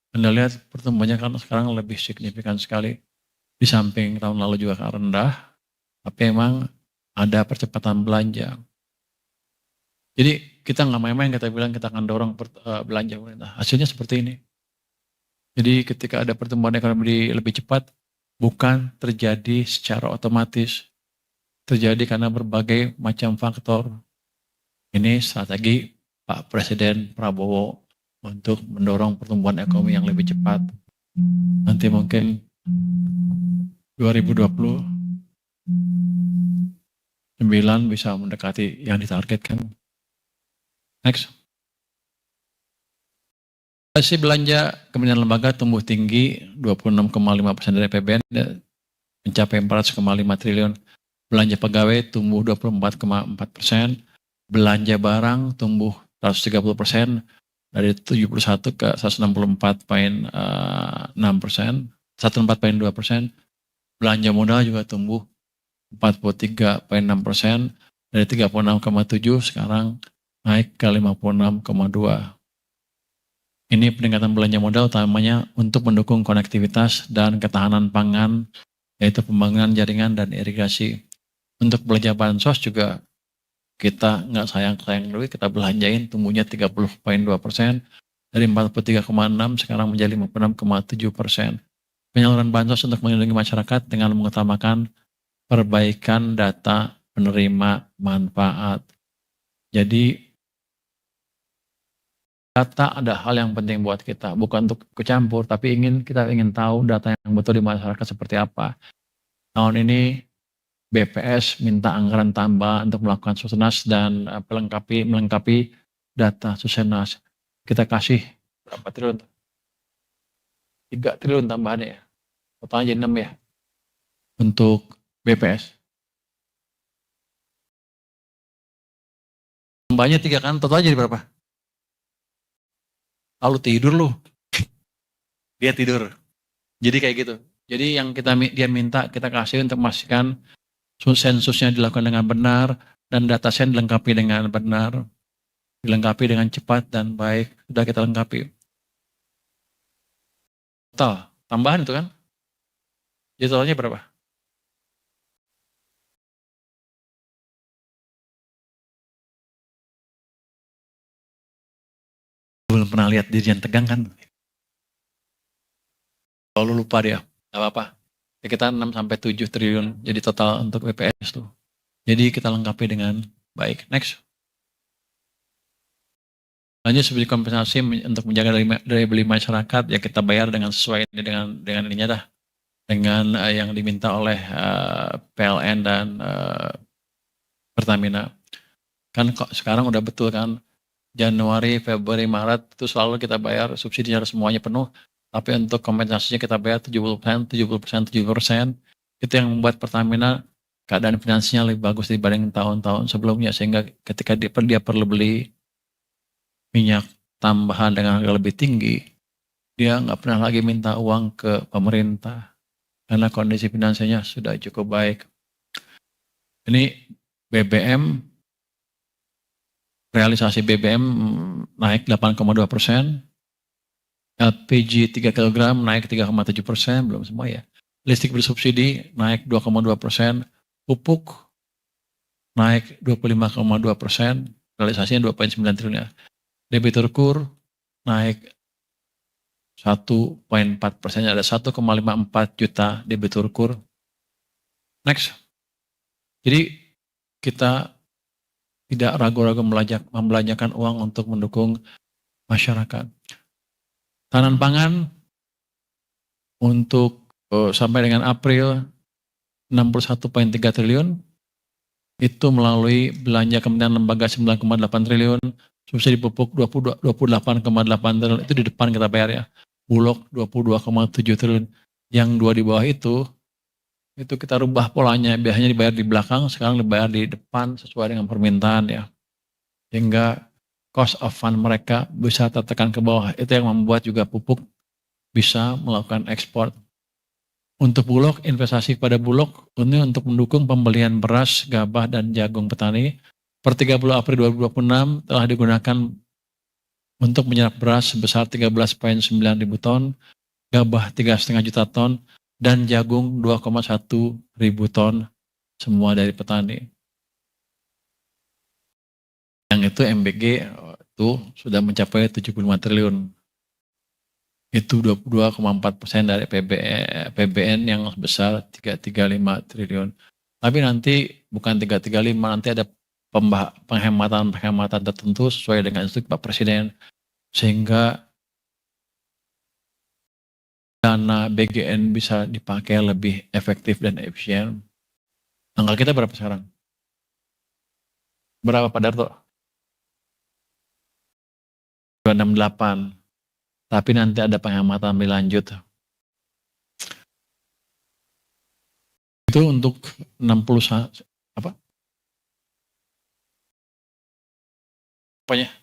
Anda lihat pertumbuhannya kan sekarang lebih signifikan sekali. Di samping tahun lalu juga rendah, tapi memang ada percepatan belanja. Jadi kita nggak main-main, kita bilang kita akan dorong belanja pemerintah. Hasilnya seperti ini. Jadi ketika ada pertumbuhan ekonomi lebih cepat, bukan terjadi secara otomatis. Terjadi karena berbagai macam faktor. Ini strategi Pak Presiden Prabowo untuk mendorong pertumbuhan ekonomi yang lebih cepat. Nanti mungkin 2029 bisa mendekati yang ditargetkan. Next. Hasil belanja Kementerian Lembaga tumbuh tinggi 26,5% dari APBN mencapai 400,5 triliun. Belanja pegawai tumbuh 24,4%. Belanja barang tumbuh 130%. Dari 71 ke 164,6%, 104,2%. Belanja modal juga tumbuh 43,6%, dari 36,7 sekarang naik ke 56,2. Ini peningkatan belanja modal utamanya untuk mendukung konektivitas dan ketahanan pangan, yaitu pembangunan jaringan dan irigasi. Untuk belanja bansos juga kita nggak sayang-sayang duit, kita belanjain, tumbuhnya 30,2%, dari 43,6 sekarang menjadi 56,7%. Penyaluran bansos untuk melindungi masyarakat dengan mengutamakan perbaikan data penerima manfaat. Jadi data ada hal yang penting buat kita, bukan untuk kecampur, tapi kita ingin tahu data yang betul di masyarakat seperti apa. Tahun ini BPS minta anggaran tambah untuk melakukan Susenas dan melengkapi data Susenas. Kita kasih berapa triliun? 3 triliun tambahannya ya. Totalnya jadi 6 ya. Untuk BPS. Tambahnya 3 kan, totalnya jadi berapa? Lalu tidur lu. Dia tidur. Jadi kayak gitu. Jadi yang dia minta kita kasih untuk memastikan sensusnya dilakukan dengan benar dan data sen dilengkapi dengan benar, dilengkapi dengan cepat dan baik. Sudah kita lengkapi. Total tambahan itu kan? Jadi totalnya berapa? Belum pernah lihat dirinya tegang kan? Kalau lupa dia, nggak apa-apa. Ya kita 6-7 triliun jadi total untuk BPS tuh. Jadi kita lengkapi dengan baik. Next. Lanjut seperti kompensasi untuk menjaga daya beli masyarakat, ya kita bayar dengan sesuai dengan ininya dah, dengan yang diminta oleh PLN dan Pertamina. Kan kok sekarang udah betul kan, Januari, Februari, Maret itu selalu kita bayar subsidinya semuanya penuh, tapi untuk kompensasinya kita bayar 70%, 70%, 70%. Itu yang membuat Pertamina keadaan finansialnya lebih bagus dibanding tahun-tahun sebelumnya, sehingga ketika dia perlu beli minyak tambahan dengan harga lebih tinggi, dia nggak pernah lagi minta uang ke pemerintah karena kondisi finansialnya sudah cukup baik. Ini BBM, realisasi BBM naik 8,2%, LPG 3 kg naik 3,7%, belum semua ya. Listrik bersubsidi naik 2,2%, pupuk naik 25,2%, realisasinya 2,9 triliun ya. Debitur kur naik 1,4%, ada 1,54 juta debitur kur. Next. Jadi kita tidak ragu-ragu membelanjakan uang untuk mendukung masyarakat. Tahanan pangan untuk sampai dengan April 61,3 triliun, itu melalui belanja Kementerian Lembaga 9,8 triliun, subsidi pupuk 28,8 triliun, itu di depan kita bayar ya. Bulog 22,7 triliun. Yang dua di bawah itu kita rubah polanya, biasanya dibayar di belakang, sekarang dibayar di depan sesuai dengan permintaan ya. Sehingga cost of fund mereka bisa tertekan ke bawah. Itu yang membuat juga pupuk bisa melakukan ekspor. Untuk Bulog, investasi pada Bulog ini untuk mendukung pembelian beras, gabah, dan jagung petani. Per 30 April 2026 telah digunakan untuk menyerap beras sebesar 13,9 ribu ton, gabah 3,5 juta ton, dan jagung 2,1 ribu ton, semua dari petani. Yang itu MBG itu sudah mencapai 75 triliun. Itu 22,4% dari PBN yang sebesar 335 triliun. Tapi nanti bukan 335, nanti ada penghematan tertentu sesuai dengan instruksi Pak Presiden, sehingga dana BGN bisa dipakai lebih efektif dan efisien. Angka kita berapa sekarang? Berapa Pak Darto? 268. Tapi nanti ada penghematan lebih lanjut. Itu untuk 60 apa? Apanya?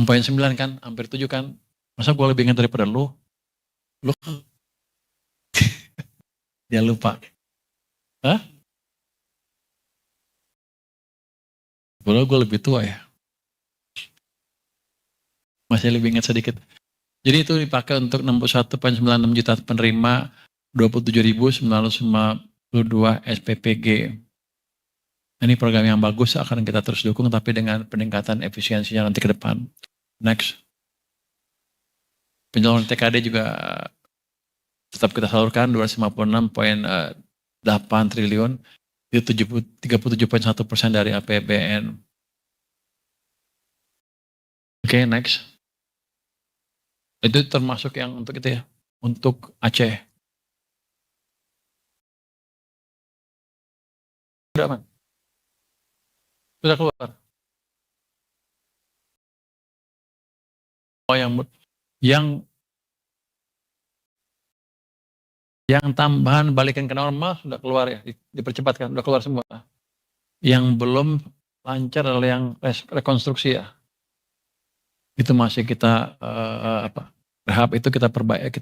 6,9 kan, hampir 7 kan. Masa gue lebih ingat daripada lu? Lu dia lupa. Hah? Boleh gue lebih tua ya. Masih lebih ingat sedikit. Jadi itu dipakai untuk 61,96 juta penerima 27.952 SPPG. Ini program yang bagus, akan kita terus dukung, tapi dengan peningkatan efisiensinya nanti ke depan. Next. Penyaluran TKD juga tetap kita salurkan 256,8 triliun, itu 37,1% dari APBN. Oke, next. Itu termasuk yang untuk itu ya, untuk Aceh. Sudah aman? Sudah keluar? Oh, yang tambahan balikan ke normal sudah keluar ya, dipercepatkan, sudah keluar semua. Yang belum lancar adalah yang rekonstruksi ya. Itu masih kita berharap itu kita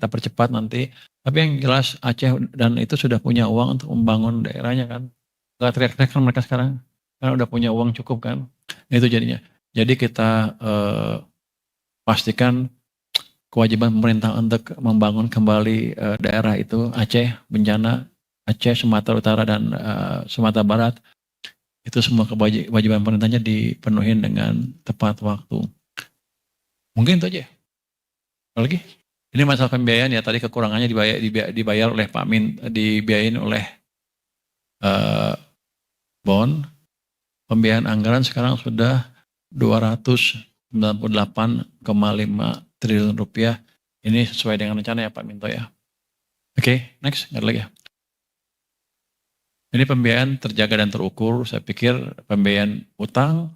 percepat nanti. Tapi yang jelas Aceh dan itu sudah punya uang untuk membangun daerahnya kan. Gak teriak-teriak kan mereka sekarang, karena udah punya uang cukup kan. Itu jadinya. Jadi kita pastikan kewajiban pemerintah untuk membangun kembali daerah itu, Aceh, bencana, Aceh, Sumatera Utara, dan Sumatera Barat. Itu semua kewajiban pemerintahnya dipenuhi dengan tepat waktu. Mungkin itu aja. Apa lagi? Ini masalah pembiayaan ya, tadi kekurangannya dibayar oleh Pak Min, dibiayain oleh bond. Pembiayaan anggaran sekarang sudah 298,5 triliun rupiah. Ini sesuai dengan rencana ya Pak Minto ya. Oke, next, nggak ada lagi ya. Ini pembiayaan terjaga dan terukur. Saya pikir pembiayaan utang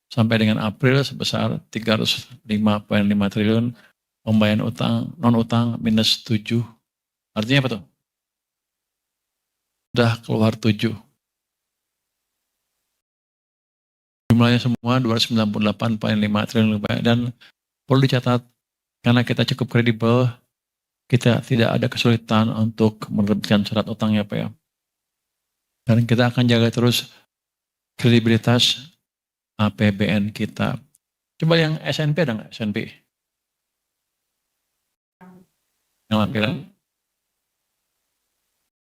sampai dengan April sebesar 305,5 triliun. Pembayaran utang, non-utang minus 7. Artinya apa tuh? Sudah keluar 7. Jumlahnya semua 298,5 triliun rupiah. Dan perlu dicatat, karena kita cukup kredibel, kita tidak ada kesulitan untuk menerbitkan surat utangnya Pak ya. Dan kita akan jaga terus kredibilitas APBN kita. Coba yang SNP ada nggak? SNP? Yang lampiran.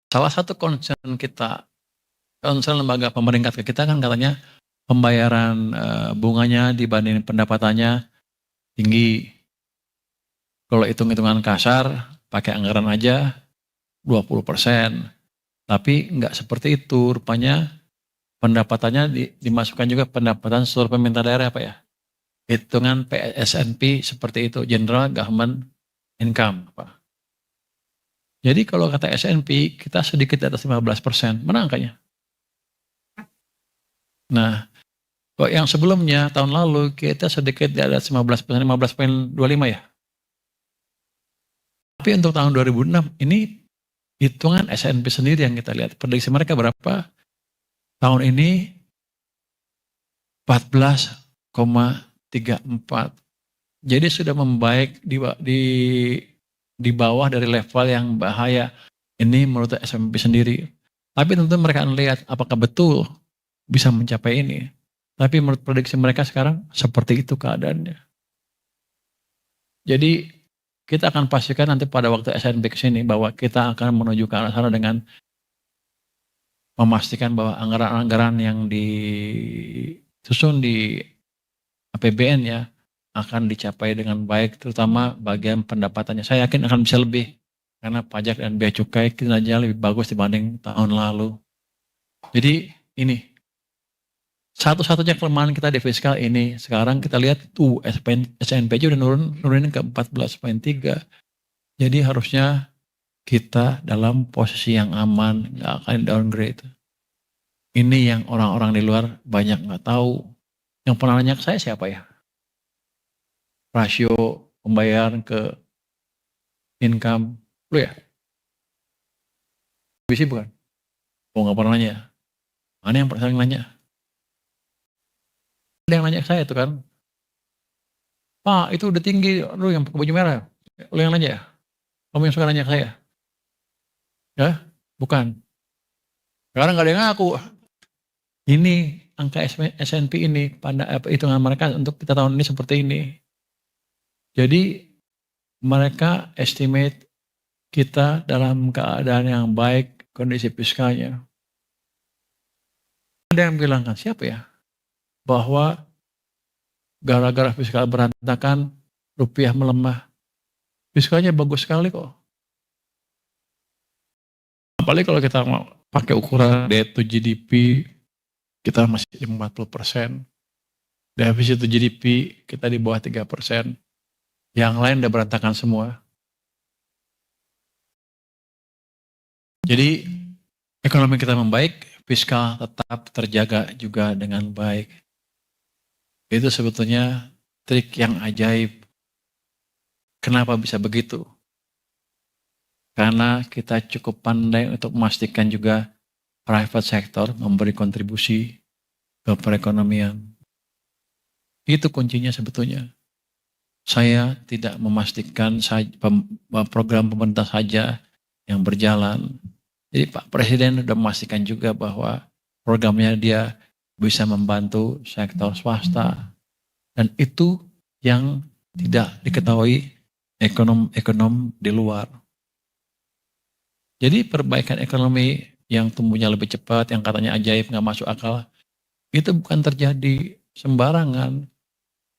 Salah satu concern kita, concern lembaga pemerintah kita kan katanya pembayaran bunganya dibanding pendapatannya tinggi. Kalau hitung-hitungan kasar, pakai anggaran aja 20%. Tapi nggak seperti itu, rupanya pendapatannya dimasukkan juga pendapatan seluruh pemerintah daerah Pak ya. Hitungan PSNP seperti itu, General Government Income Pak. Jadi kalau kata SNP, kita sedikit di atas 15%, mana angkanya? Nah, kok yang sebelumnya, tahun lalu, kita sedikit di atas 15%, 15,25 ya. Tapi untuk tahun 2006, ini hitungan SNP sendiri yang kita lihat. Prediksi mereka berapa? Tahun ini 14,34. Jadi sudah membaik di bawah dari level yang bahaya. Ini menurut SNP sendiri. Tapi tentu mereka akan lihat apakah betul bisa mencapai ini. Tapi menurut prediksi mereka sekarang seperti itu keadaannya. Jadi kita akan pastikan nanti pada waktu SNP kesini bahwa kita akan menuju ke arah sana dengan memastikan bahwa anggaran-anggaran yang disusun di APBN ya akan dicapai dengan baik, terutama bagian pendapatannya. Saya yakin akan bisa lebih karena pajak dan bea cukai kinerjanya lebih bagus dibanding tahun lalu. Jadi ini satu-satunya kelemahan kita di fiskal ini. Sekarang kita lihat tuh SNP udah nurunin ke 14,3. Jadi harusnya kita dalam posisi yang aman, nggak akan downgrade. Ini yang orang-orang di luar banyak nggak tahu. Yang pernah nanya ke saya siapa ya? Rasio pembayaran ke income, lu ya? Bisi bukan? Oh nggak pernah nanya. Mana yang pernah nanya? Ada yang nanya ke saya itu kan, Pak itu udah tinggi, lu yang pakai baju merah, lu yang nanya ya? Kamu yang suka nanya ke saya? Ya, bukan. Sekarang gak ada yang ngaku. Ini angka SNP ini, pada hitungan mereka untuk kita tahun ini seperti ini. Jadi mereka estimate kita dalam keadaan yang baik kondisi fiskalnya. Ada yang bilang kan siapa ya? Bahwa gara-gara fiskal berantakan, rupiah melemah. Fiskalnya bagus sekali kok. Apalagi kalau kita mau pakai ukuran debt to GDP, kita masih di 40%. Defisit to GDP kita di bawah 3%. Yang lain udah berantakan semua. Jadi ekonomi kita membaik, fiskal tetap terjaga juga dengan baik. Itu sebetulnya trik yang ajaib. Kenapa bisa begitu? Karena kita cukup pandai untuk memastikan juga private sector memberi kontribusi ke perekonomian. Itu kuncinya sebetulnya. Saya tidak memastikan program pemerintah saja yang berjalan. Jadi Pak Presiden sudah memastikan juga bahwa programnya dia bisa membantu sektor swasta. Dan itu yang tidak diketahui ekonom di luar. Jadi perbaikan ekonomi yang tumbuhnya lebih cepat, yang katanya ajaib gak masuk akal, itu bukan terjadi sembarangan.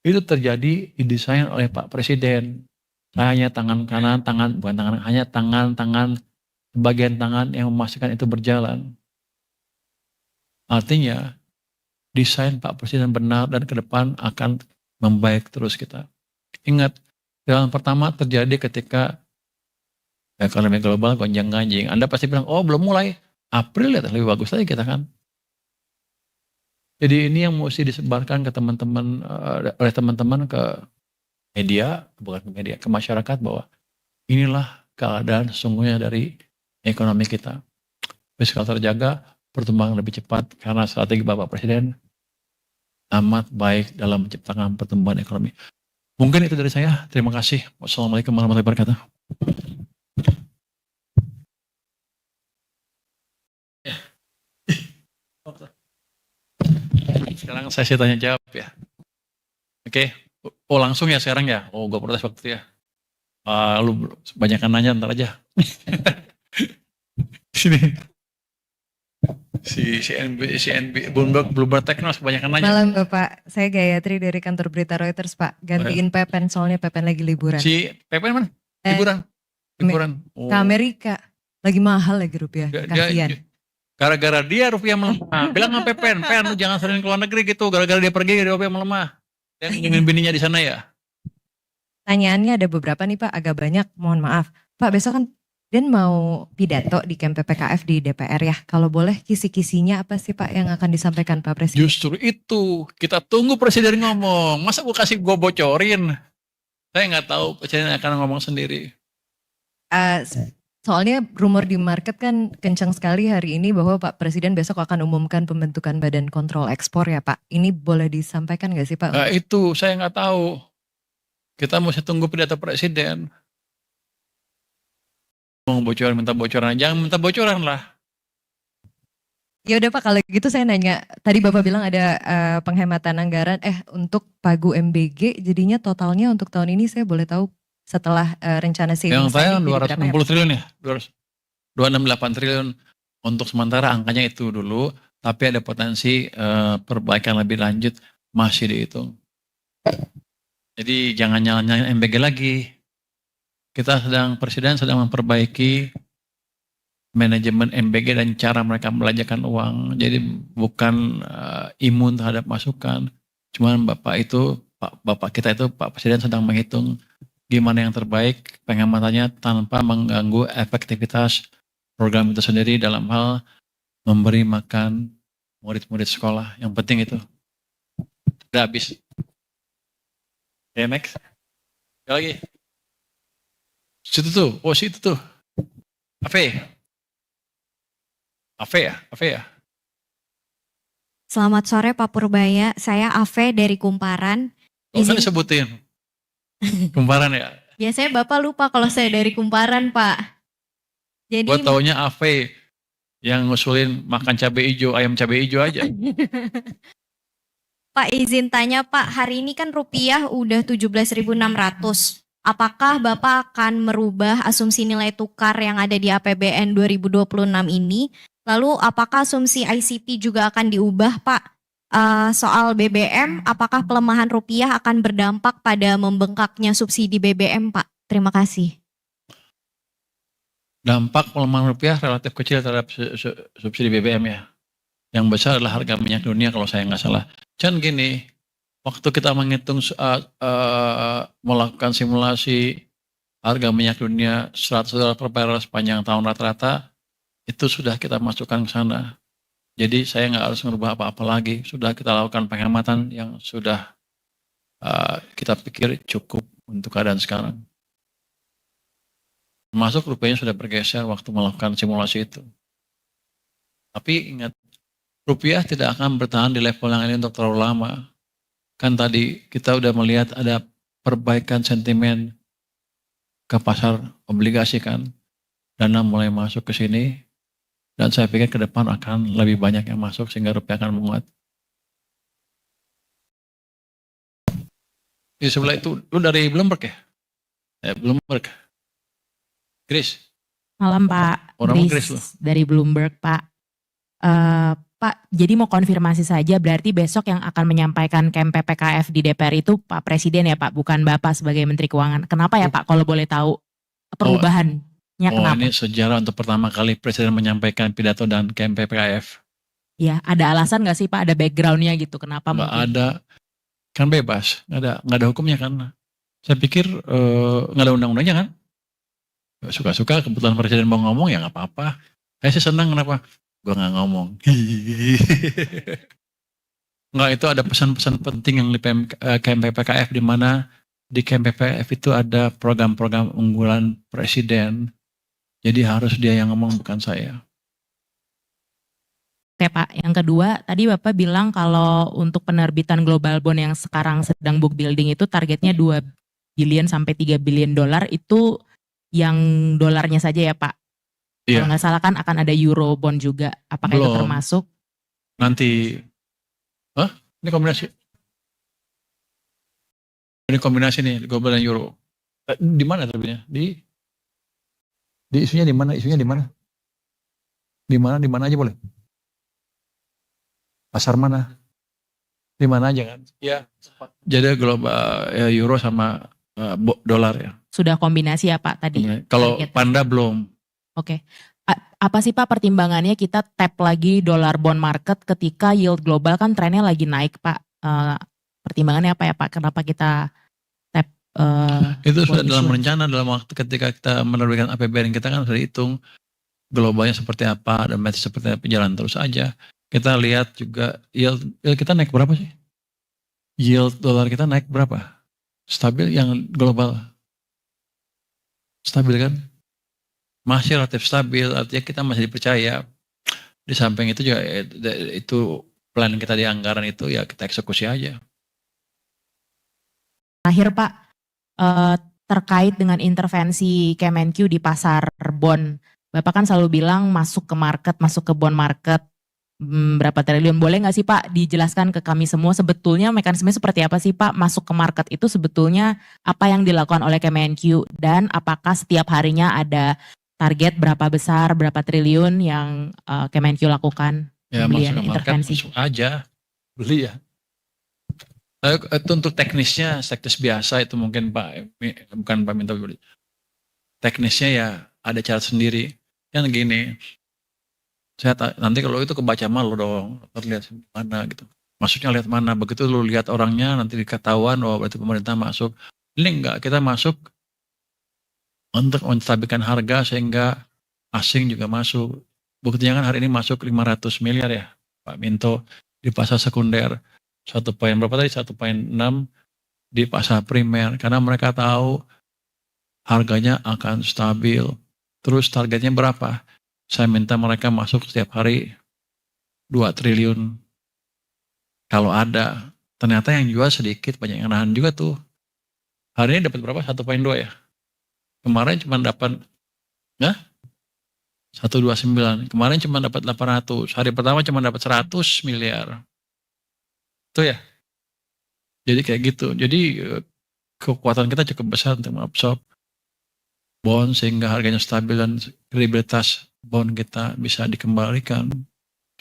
Itu terjadi didesain oleh Pak Presiden. Hanya tangan kanan, hanya tangan-tangan, bagian tangan yang memastikan itu berjalan. Artinya, desain Pak Presiden benar dan ke depan akan membaik terus kita. Ingat, yang pertama terjadi ketika ekonomi global gonjang-ganjing. Anda pasti bilang, oh belum mulai. April ya lebih bagus lagi kita kan. Jadi ini yang mesti disebarkan ke teman-teman, oleh teman-teman ke media, bukan ke media, ke masyarakat bahwa inilah keadaan sesungguhnya dari ekonomi kita. Fiskal terjaga, pertumbuhan lebih cepat karena strategi Bapak Presiden amat baik dalam menciptakan pertumbuhan ekonomi. Mungkin itu dari saya. Terima kasih. Wassalamualaikum warahmatullahi wabarakatuh. Sekarang saya tanya jawab ya. Oke. Oh langsung ya sekarang ya. Oh gue protes waktu ya. Lu banyakkan nanya ntar aja. Sini. Si CNB Bloomberg Technos kebanyakan nanya. Malam Bapak, saya Gayatri dari kantor berita Reuters Pak. Gantiin Pepen soalnya Pepen lagi liburan. Si Pepen mana? Liburan. Ke Amerika. Lagi mahal lagi rupiah. Kasian. Gara-gara dia rupiah melemah. Bilang sama Pepen, lu jangan sering keluar negeri gitu. Gara-gara dia pergi rupiah melemah. Dia ngingin bininya di sana ya. Tanyaannya ada beberapa nih Pak, agak banyak. Mohon maaf. Pak besok kan Dan mau pidato di Camp PPKF di DPR ya. Kalau boleh kisi-kisinya apa sih Pak yang akan disampaikan Pak Presiden? Justru itu, kita tunggu Presiden ngomong. Masa gue bocorin? Saya nggak tahu Presiden akan ngomong sendiri. Soalnya rumor di market kan kencang sekali hari ini bahwa Pak Presiden besok akan umumkan pembentukan Badan Kontrol Ekspor ya Pak. Ini boleh disampaikan nggak sih Pak? Nah, itu saya nggak tahu. Kita mesti tunggu pidato Presiden. Mau bocoran, minta bocoran, jangan minta bocoran lah. Ya udah Pak, kalau gitu saya nanya, tadi Bapak bilang ada penghematan anggaran, untuk Pagu MBG, jadinya totalnya untuk tahun ini saya boleh tahu setelah rencana savings. Yang saya 260 triliun ya, 268 triliun untuk sementara angkanya itu dulu, tapi ada potensi perbaikan lebih lanjut masih dihitung. Jadi jangan nyalain MBG lagi. Presiden sedang memperbaiki manajemen MBG dan cara mereka belanjakan uang. Jadi bukan imun terhadap masukan. Cuman Bapak kita itu Pak Presiden sedang menghitung gimana yang terbaik penghematannya tanpa mengganggu efektivitas program itu sendiri dalam hal memberi makan murid-murid sekolah. Yang penting itu. Udah habis. Oke, next. Lagi. Situ tuh. Afe ya. Selamat sore Pak Purbaya, saya Ave dari Kumparan. Kan disebutin. Kumparan ya? Biasanya Bapak lupa kalau saya dari Kumparan Pak. Jadi gua taunya Ave yang ngusulin makan cabai hijau, ayam cabai hijau aja. Pak izin tanya Pak, hari ini kan rupiah udah 17.600. Apakah Bapak akan merubah asumsi nilai tukar yang ada di APBN 2026 ini? Lalu apakah asumsi ICP juga akan diubah Pak? Soal BBM, apakah pelemahan rupiah akan berdampak pada membengkaknya subsidi BBM Pak? Terima kasih. Dampak pelemahan rupiah relatif kecil terhadap subsidi BBM ya. Yang besar adalah harga minyak dunia kalau saya nggak salah. Can gini, waktu kita menghitung melakukan simulasi harga minyak dunia $100 per barrel sepanjang tahun rata-rata, itu sudah kita masukkan ke sana. Jadi saya nggak harus merubah apa-apa lagi. Sudah kita lakukan penghematan yang sudah kita pikir cukup untuk keadaan sekarang. Termasuk rupiahnya sudah bergeser waktu melakukan simulasi itu. Tapi ingat, rupiah tidak akan bertahan di level yang ini untuk terlalu lama. Kan tadi kita udah melihat ada perbaikan sentimen ke pasar obligasi kan. Dana mulai masuk ke sini. Dan saya pikir ke depan akan lebih banyak yang masuk sehingga rupiah akan menguat. Di sebelah itu, lu dari Bloomberg ya? Bloomberg. Chris. Malam Pak. Orang Chris lu. Dari Bloomberg Pak. Pak, jadi mau konfirmasi saja berarti besok yang akan menyampaikan Camp PPKF di DPR itu Pak Presiden ya Pak, bukan Bapak sebagai Menteri Keuangan. Kenapa ya Pak kalau boleh tahu perubahannya kenapa? Ini sejarah untuk pertama kali Presiden menyampaikan pidato dan Camp PPKF. Ya, ada alasan nggak sih Pak? Ada backgroundnya gitu? Kenapa Nggak mungkin? ada, kan bebas, nggak ada hukumnya kan. Saya pikir nggak ada undang-undangnya kan. Suka-suka kebetulan presiden mau ngomong ya nggak apa-apa. Saya sih senang kenapa? Gue nggak ngomong. Nggak, itu ada pesan-pesan penting yang di KMPPKF, di mana di KMPPKF itu ada program-program unggulan presiden. Jadi harus dia yang ngomong, bukan saya. Oke Pak, yang kedua tadi Bapak bilang kalau untuk penerbitan global bond yang sekarang sedang book building itu targetnya 2 billion sampai 3 billion dolar, itu yang dolarnya saja ya Pak? Iya. Kalau nggak salah kan akan ada euro bond juga, apakah itu Belum. termasuk? Nanti, ini kombinasi. Ini kombinasi nih, global dan euro. Di mana terbitnya? Di isunya di mana? Isunya di mana? Di mana aja boleh. Pasar mana? Di mana aja kan? Ya. Jadi global euro sama dolar ya. Sudah kombinasi ya Pak tadi? Kalau targetnya? Panda belum. Oke. Apa sih Pak pertimbangannya kita tap lagi dollar bond market ketika yield global kan trennya lagi naik Pak? Pertimbangannya apa ya Pak? Kenapa kita tap? Itu sudah bond dalam issuance? rencana, dalam waktu ketika kita menerbitkan APBN kita kan sudah hitung globalnya seperti apa dan match seperti apa, jalan terus aja. Kita lihat juga yield kita naik berapa sih? Yield dolar kita naik berapa? Stabil yang global? Stabil kan? Masih relatif stabil, artinya kita masih dipercaya. Di samping itu juga itu plan kita di anggaran itu ya kita eksekusi aja. Terakhir Pak, terkait dengan intervensi Kemenq di pasar bond, Bapak kan selalu bilang masuk ke market, masuk ke bond market, berapa triliun. Boleh nggak sih Pak dijelaskan ke kami semua sebetulnya mekanismenya seperti apa sih Pak? Masuk ke market itu sebetulnya apa yang dilakukan oleh Kemenq, dan apakah setiap harinya ada target berapa besar, berapa triliun yang Kemenq lakukan? Ya Pembelian masuk ke market, intervensi. masuk aja, beli ya. Itu untuk teknisnya, teknis biasa itu mungkin bukan Pak Minto beli. Teknisnya ya ada cara sendiri. Yang gini, nanti kalau itu kebaca malu dong, terlihat mana gitu. Maksudnya lihat mana, begitu lu lihat orangnya nanti diketahuan, oh berarti pemerintah masuk. Ini enggak, kita masuk untuk menstabilkan harga sehingga asing juga masuk. Buktinya kan hari ini masuk 500 miliar ya Pak Minto di pasar sekunder. 1 poin berapa tadi? 1,6 di pasar primer. Karena mereka tahu harganya akan stabil. Terus targetnya berapa? Saya minta mereka masuk setiap hari 2 triliun. Kalau ada. Ternyata yang jual sedikit, banyak yang nahan juga tuh. Hari ini dapat berapa? 1,2 ya? Kemarin cuma dapat 129. Kemarin cuma dapat 800. Hari pertama cuma dapat 100 miliar. Itu ya. Jadi kayak gitu. Jadi kekuatan kita cukup besar untuk mengabsorb bond sehingga harganya stabil dan kredibilitas bond kita bisa dikembalikan.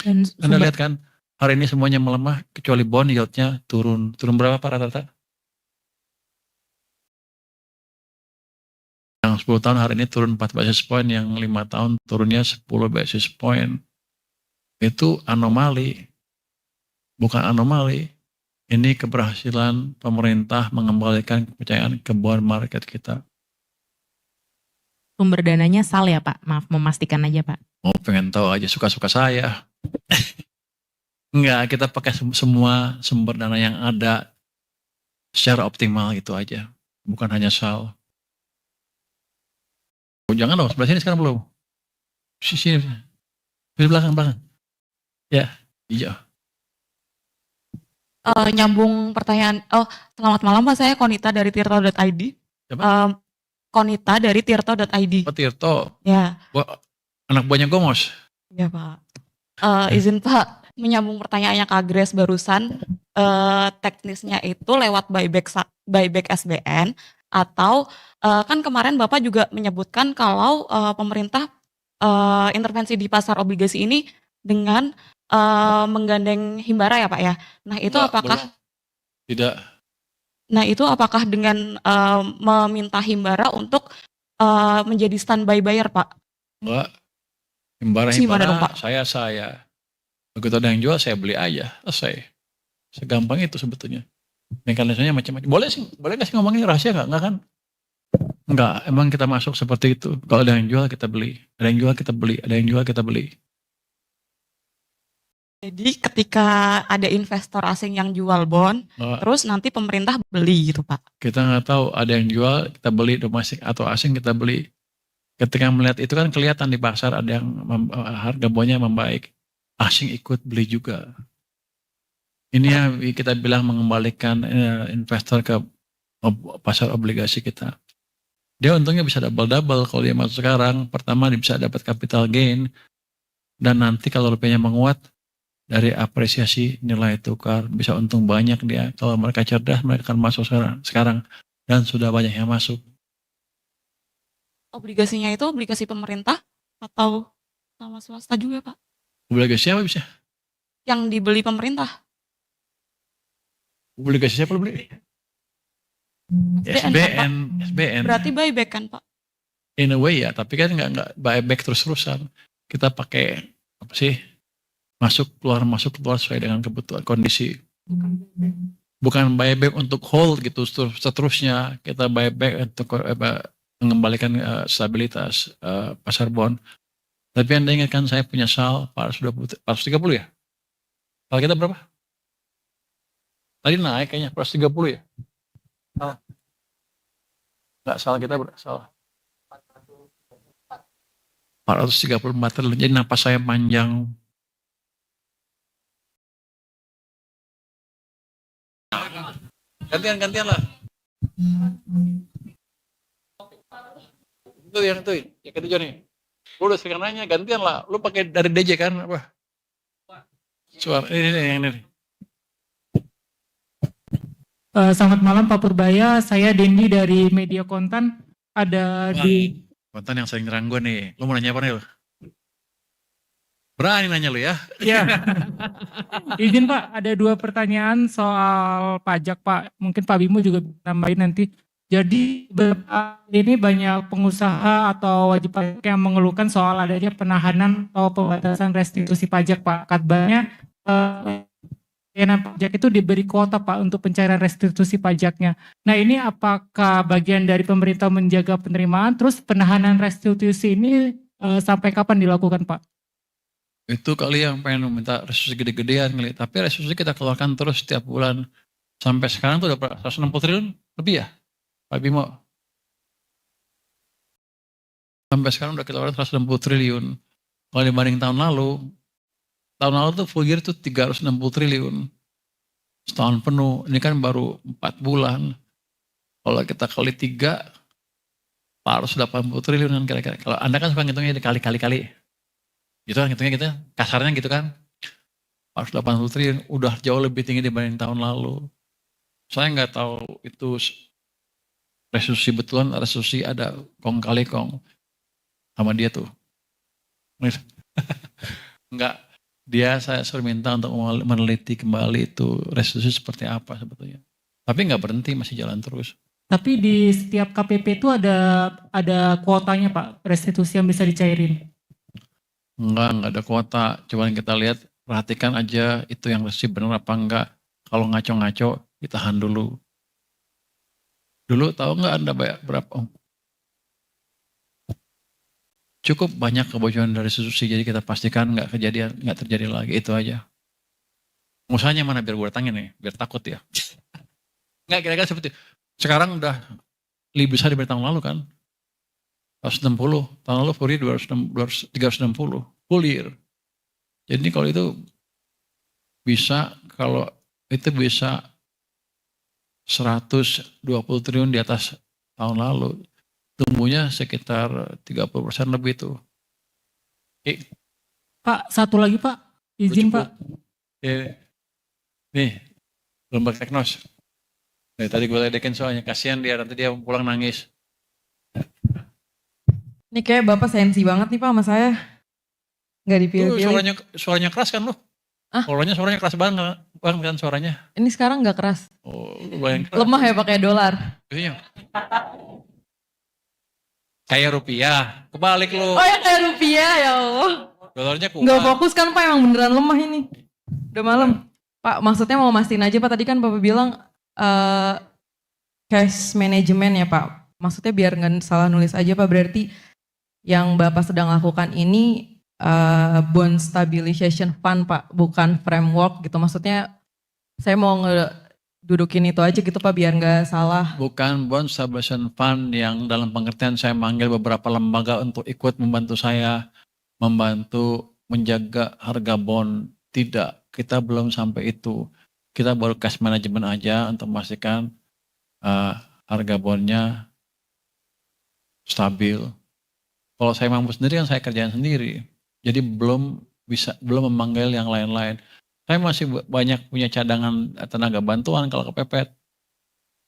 Dan Anda lihat kan hari ini semuanya melemah kecuali bond yieldnya turun. Turun berapa Pak rata-rata? Yang 10 tahun hari ini turun 4 basis point, yang 5 tahun turunnya 10 basis point. Itu anomali. Bukan anomali. Ini keberhasilan pemerintah mengembalikan kepercayaan ke bond market kita. sumber dananya SAL ya Pak? Maaf, memastikan aja Pak. Oh pengen tahu aja, suka-suka saya. Enggak, kita pakai semua sumber dana yang ada secara optimal gitu aja. Bukan hanya SAL. Oh, jangan dong, sebelah sini sekarang belum. Sini. Di belakang. Ya, hijau. Nyambung pertanyaan. Selamat malam Pak, saya Konita dari tirto.id. Siapa? Konita dari tirto.id. Pak Tirto, Ya, anak buahnya Gomos. ya Pak. Izin Pak, menyambung pertanyaannya Kak Grace barusan. Teknisnya itu lewat buyback SBN atau kan kemarin Bapak juga menyebutkan kalau pemerintah intervensi di pasar obligasi ini dengan menggandeng Himbara ya Pak ya. Nah itu Enggak, apakah belum. Tidak. Nah itu apakah dengan meminta Himbara untuk menjadi standby buyer Pak? Enggak. Himbara Gimana dong, Pak? saya. Begitu ada yang jual, saya beli aja. Selesai. Segampang itu sebetulnya. Mekanismenya macam-macam. Boleh sih, boleh nggak sih ngomongin rahasia nggak? Nggak kan? Nggak, emang kita masuk seperti itu. Kalau ada yang jual, kita beli. Ada yang jual, kita beli. Ada yang jual, kita beli. Jadi ketika ada investor asing yang jual bond, Nggak, terus nanti pemerintah beli gitu Pak. kita nggak tahu ada yang jual, kita beli, domestik atau asing kita beli. Ketika melihat itu kan kelihatan di pasar ada yang harga bondnya membaik. Asing ikut beli juga. Ini yang kita bilang mengembalikan investor ke pasar obligasi kita. Dia untungnya bisa double-double kalau dia masuk sekarang. Pertama dia bisa dapat capital gain. Dan nanti kalau rupiahnya menguat, dari apresiasi nilai tukar bisa untung banyak dia. Kalau mereka cerdas, mereka akan masuk sekarang. Dan sudah banyak yang masuk. Obligasinya itu obligasi pemerintah atau sama swasta juga Pak? Obligasi apa bisa? Yang dibeli pemerintah? Obligasi siapa lo beli? SBN, SBN. Berarti buyback kan Pak? In a way ya, tapi kan nggak buyback terus-terusan. Kita pakai apa sih? Masuk keluar sesuai dengan kebutuhan kondisi. Bukan buyback untuk hold gitu seterusnya. Kita buyback untuk mengembalikan stabilitas pasar bond. Tapi Anda ingat kan saya punya SAL 430 ya? SAL kita berapa? Tadi naik kayaknya 430 ya? Enggak, SAL kita berapa? SAL 434 triliun. Jadi napas saya panjang. Gantian lah. Itu yang ketiga nih. Lu udah sering nanya, gantian lah. Lu pakai dari DJ kan apa? Suara ini yang ini. Selamat malam Pak Purbaya, saya Dendi dari Media Kontan. Ada di Kontan yang sering nyerang gue nih. Lu mau nanya apa nih lu? Berani nanya lu ya? ya. Izin Pak, ada 2 pertanyaan soal pajak Pak. Mungkin Pak Bimo juga nambahin nanti. Jadi ini banyak pengusaha atau wajib pajak yang mengeluhkan soal adanya penahanan atau pembatasan restitusi pajak Pak. Kabarnya pajak itu diberi kuota Pak untuk pencairan restitusi pajaknya. Nah ini apakah bagian dari pemerintah menjaga penerimaan, terus penahanan restitusi ini sampai kapan dilakukan Pak? Itu kali yang pengen minta restitusi gede-gedean kali. Tapi restitusi kita keluarkan terus setiap bulan. Sampai sekarang tuh udah 160 triliun lebih ya? Pak Bimo. Sampai sekarang udah kita keluarkan 160 triliun. Kalau dibanding tahun lalu tuh full year tuh 360 triliun. Setahun penuh. Ini kan baru 4 bulan. Kalau kita kali 3, 480 triliun kan kira-kira. Kalau Anda kan suka ngitungnya kali-kali. Gitu kan ngitungnya gitu, kasarnya gitu kan. 480 triliun udah jauh lebih tinggi dibanding tahun lalu. Saya nggak tahu itu restitusi betulan, restitusi ada kong kali kong sama dia tuh. Enggak, dia saya suruh minta untuk meneliti kembali itu restitusi seperti apa sebetulnya. Tapi nggak berhenti, masih jalan terus. Tapi di setiap KPP itu ada kuotanya Pak, restitusi yang bisa dicairin. Enggak ada kuota. Cuman kita lihat, perhatikan aja itu yang restitusi benar apa enggak. Kalau ngaco-ngaco, ditahan dulu. Dulu tahu nggak Anda bayar berapa? Cukup banyak kebocoran dari restitusi, jadi kita pastikan nggak terjadi lagi, itu aja. Musanya mana biar gue tanya nih, biar takut ya. Nggak kira-kira seperti sekarang udah lebih besar dibanding tahun lalu kan. 160, tahun lalu full year 360, full year. Jadi kalau itu bisa 120 triliun di atas tahun lalu. Tumbuhnya sekitar 30% lebih tuh. Pak, satu lagi Pak, izin Pak. Nih, lembaga teknos. Nih, tadi gue ledekin soalnya, kasihan dia, nanti dia pulang nangis. Ini kayak Bapak sensi banget nih Pak sama saya. Nggak dipilih-pilih. Suaranya keras kan lo? Suaranya keras banget kan suaranya. Ini sekarang nggak keras. Oh, lumayan keras. Lemah ya pakai dolar. Iya. Kayak rupiah, kebalik lo. Oh ya kayak rupiah ya Allah. Dolarnya kuat. Nggak fokus kan Pak, emang beneran lemah ini. Udah malam. Pak, maksudnya mau mastiin aja Pak, tadi kan Bapak bilang cash management ya Pak. Maksudnya biar nggak salah nulis aja Pak, berarti yang Bapak sedang lakukan ini bond stabilization fund Pak, bukan framework gitu. Maksudnya saya mau ngedudukin itu aja gitu Pak, biar nggak salah. Bukan bond stabilization fund yang dalam pengertian saya manggil beberapa lembaga untuk ikut membantu saya, membantu menjaga harga bond. Tidak, kita belum sampai itu. Kita baru cash management aja untuk memastikan harga bondnya stabil. Kalau saya mampu sendiri kan saya kerjain sendiri. Jadi belum memanggil yang lain-lain. Saya masih banyak punya cadangan tenaga bantuan kalau kepepet.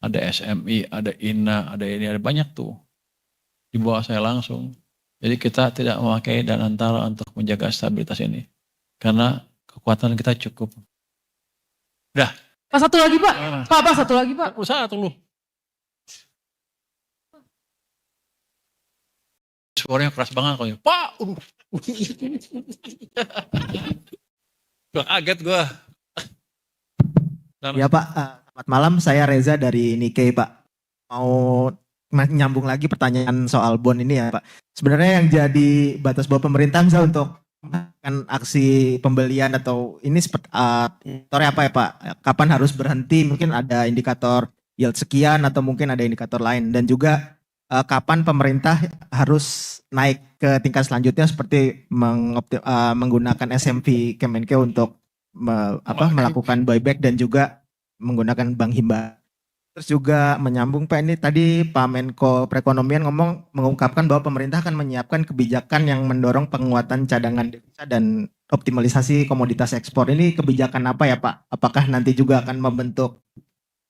Ada SMI, ada INA, ada ini, ada banyak tuh. Di bawah saya langsung. Jadi kita tidak memakai dana antara untuk menjaga stabilitas ini. Karena kekuatan kita cukup. Udah. Pak satu lagi Pak. Pak satu lagi Pak. Usaha tuh lu. Suaranya keras banget kok. Pak! Gua kaget gua. Ya Pak, selamat malam. Saya Reza dari Nikkei Pak. Mau nyambung lagi pertanyaan soal bond ini ya Pak. Sebenarnya yang jadi batas bawah pemerintah misalnya untuk kan aksi pembelian atau ini seperti indikatornya apa ya Pak? Kapan harus berhenti? Mungkin ada indikator yield sekian atau mungkin ada indikator lain, dan juga kapan pemerintah harus naik ke tingkat selanjutnya seperti menggunakan SMV Kemenkeu untuk melakukan buyback dan juga menggunakan bank hibah. Terus juga menyambung Pak, ini tadi Pak Menko Perekonomian mengungkapkan bahwa pemerintah akan menyiapkan kebijakan yang mendorong penguatan cadangan devisa dan optimalisasi komoditas ekspor. Ini kebijakan apa ya Pak? Apakah nanti juga akan membentuk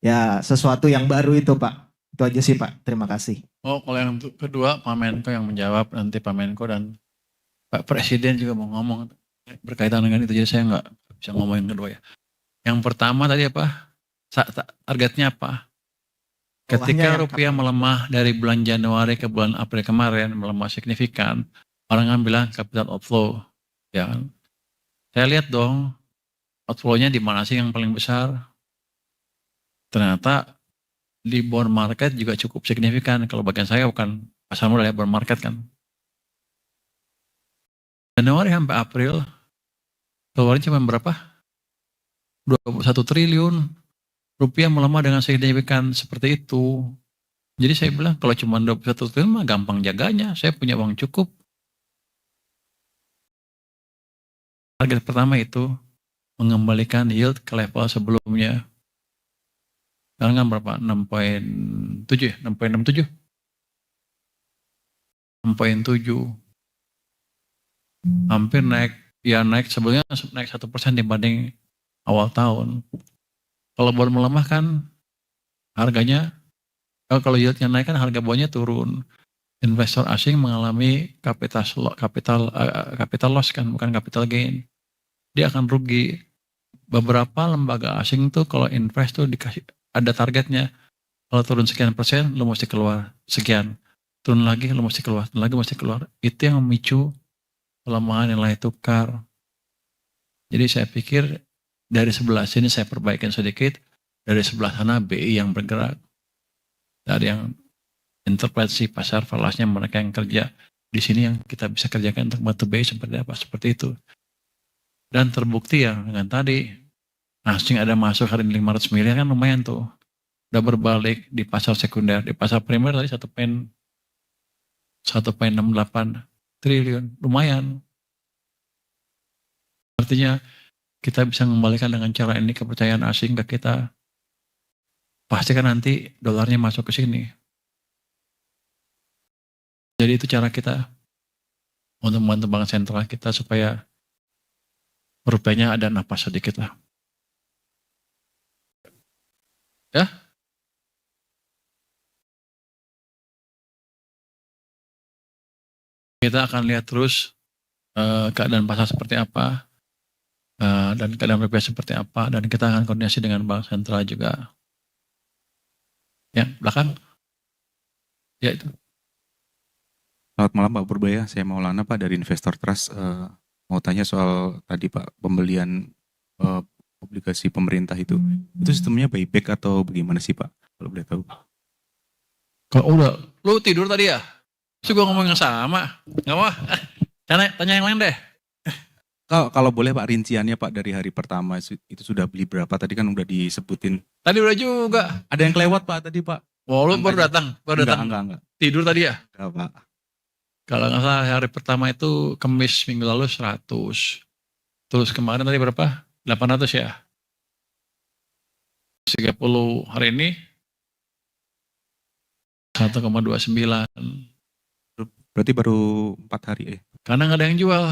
ya sesuatu yang baru itu Pak? Itu aja sih Pak, terima kasih. Oh, kalau yang kedua Pak Menko yang menjawab, nanti Pak Menko dan Pak Presiden juga mau ngomong berkaitan dengan itu, jadi saya nggak bisa ngomong yang kedua ya. Yang pertama tadi apa? Targetnya apa? Ketika rupiah melemah dari bulan Januari ke bulan April kemarin, melemah signifikan, orang kan bilang capital outflow. Ya kan? Saya lihat dong, outflow-nya di mana sih yang paling besar? Ternyata di bond market juga cukup signifikan. Kalau bagian saya bukan pasar modal ya, bond market kan. Januari sampai April, keluarnya cuma berapa? 21 triliun. Rupiah melemah dengan signifikan seperti itu. Jadi saya bilang kalau cuma 21 triliun mah gampang jaganya. Saya punya uang cukup. Target pertama itu mengembalikan yield ke level sebelumnya. Sekarang kan berapa? 6,7 ya? 6,67? 6,7. Hampir naik. Ya naik sebelumnya naik 1% dibanding awal tahun. Kalau bond melemah kan harganya, kalau yieldnya naik kan harga bondnya turun. Investor asing mengalami capital loss kan, bukan capital gain. Dia akan rugi. Beberapa lembaga asing tuh kalau invest tuh dikasih ada targetnya. Kalau turun sekian persen, lo mesti keluar sekian. Turun lagi, lo mesti keluar. Turun lagi, mesti keluar. Itu yang memicu pelemahan nilai tukar. Jadi saya pikir dari sebelah sini saya perbaikin sedikit, dari sebelah sana BI yang bergerak, dari yang interpretasi pasar falasnya mereka yang kerja di sini yang kita bisa kerjakan untuk bantu BI seperti apa, seperti itu. Dan terbukti ya dengan tadi asing ada masuk hari ini 500 miliar kan lumayan tuh, udah berbalik di pasar sekunder, di pasar primer tadi 1,68 triliun, lumayan. Artinya kita bisa mengembalikan dengan cara ini kepercayaan asing ke kita. Pasti kan nanti dolarnya masuk ke sini. Jadi itu cara kita untuk membantu bank sentral kita supaya rupiahnya ada napas sedikit lah. Ya? Kita akan lihat terus keadaan pasar seperti apa. Dan keadaan rupiah seperti apa, dan kita akan koordinasi dengan bank sentral juga. Ya, belakang. Ya itu. Selamat malam Pak Purbaya, saya Maulana Pak dari Investor Trust. mau tanya soal tadi Pak, pembelian obligasi pemerintah itu sistemnya buyback atau bagaimana sih Pak? Kalau boleh tahu. Kalau udah, lu tidur tadi ya? Terus gue ngomong yang sama. Gak mau. Tanya yang lain deh. Kalau boleh Pak, rinciannya Pak dari hari pertama itu sudah beli berapa? Tadi kan udah disebutin. Tadi udah juga. Ada yang kelewat Pak tadi Pak? Oh, lu baru Angkanya. datang. Enggak. Tidur tadi ya? Enggak Pak. Kalau nggak salah hari pertama itu Kamis minggu lalu 100. Terus kemarin tadi berapa? 800 ya? 30 hari ini 1,29. Berarti baru 4 hari Karena nggak ada yang jual.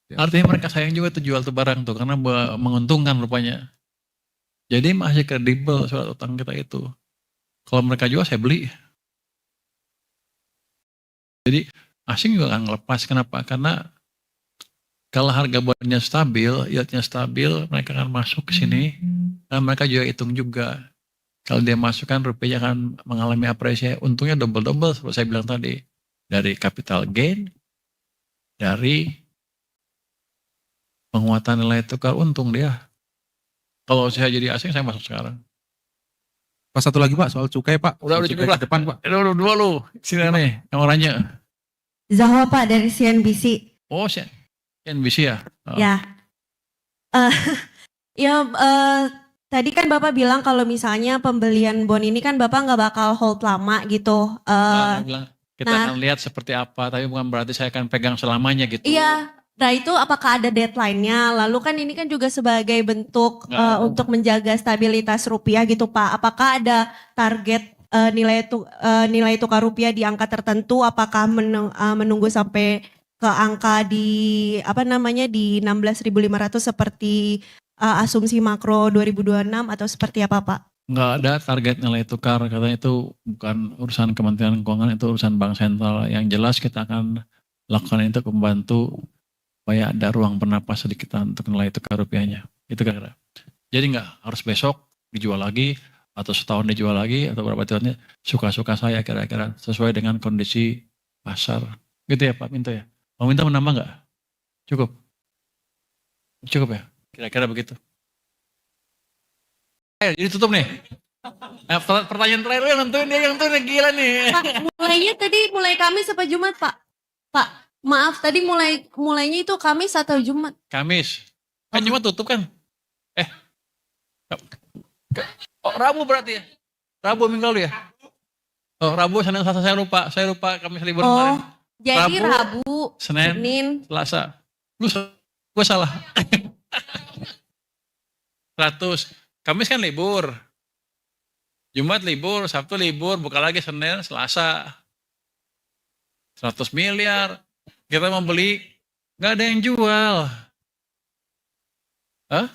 Ya. Artinya mereka sayang juga tuh jual tuh barang tuh karena menguntungkan rupanya. Jadi masih kredibel surat utang kita itu. Kalau mereka jual saya beli. Jadi asing juga nggak ngelepas. Kenapa? Karena kalau harga bondnya stabil, yieldnya stabil, mereka akan masuk ke sini. Dan mereka juga hitung juga. Kalau dia masukkan rupiahnya akan mengalami apresiasi. Untungnya double-double seperti saya bilang tadi. Dari capital gain, dari penguatan nilai tukar untung dia. Kalau saya jadi asing saya masuk sekarang. Pak, satu lagi Pak, soal cukai Pak. Udah Soal cukup cukai lah. ke depan Pak. Udah dua lu. Sini nih, yang oranye. Zahwa Pak dari CNBC. Oh, NBC ya? Oh. Ya. Tadi kan Bapak bilang kalau misalnya pembelian bond ini kan Bapak nggak bakal hold lama gitu. Nah, bilang, kita akan lihat seperti apa, tapi bukan berarti saya akan pegang selamanya gitu. Iya. Nah itu apakah ada deadline-nya? Lalu kan ini kan juga sebagai bentuk untuk menjaga stabilitas rupiah gitu Pak. Apakah ada target nilai tukar rupiah di angka tertentu? Apakah menunggu sampai ke angka di di 16.500 seperti asumsi makro 2026 atau seperti apa Pak? Nggak ada target nilai tukar, katanya itu bukan urusan Kementerian Keuangan, itu urusan Bank Sentral. Yang jelas kita akan lakukan itu membantu supaya ada ruang bernapas sedikit untuk nilai tukar rupiahnya. Itu kira-kira. Jadi nggak harus besok dijual lagi, atau setahun dijual lagi, atau berapa tahunnya, suka-suka saya kira-kira sesuai dengan kondisi pasar. Gitu ya Pak Minto ya? Mau minta menambah nggak? Cukup? Cukup ya? Kira-kira begitu. Jadi tutup nih. Pertanyaan terakhir lu yang nentuin gila nih. Pak, mulai Kamis apa Jumat Pak? Pak, maaf tadi mulainya itu Kamis atau Jumat? Kamis. Kan Jumat tutup kan? Oh, Rabu berarti ya? Rabu minggu lalu ya? Oh, Rabu, Senin, Selasa saya lupa Kamis libur kemarin. Jadi Rabu, Senin, Selasa. Gue salah. 100. Kamis kan libur. Jumat libur, Sabtu libur, buka lagi Senin, Selasa. 100 miliar. Kita mau beli, nggak ada yang jual. Hah?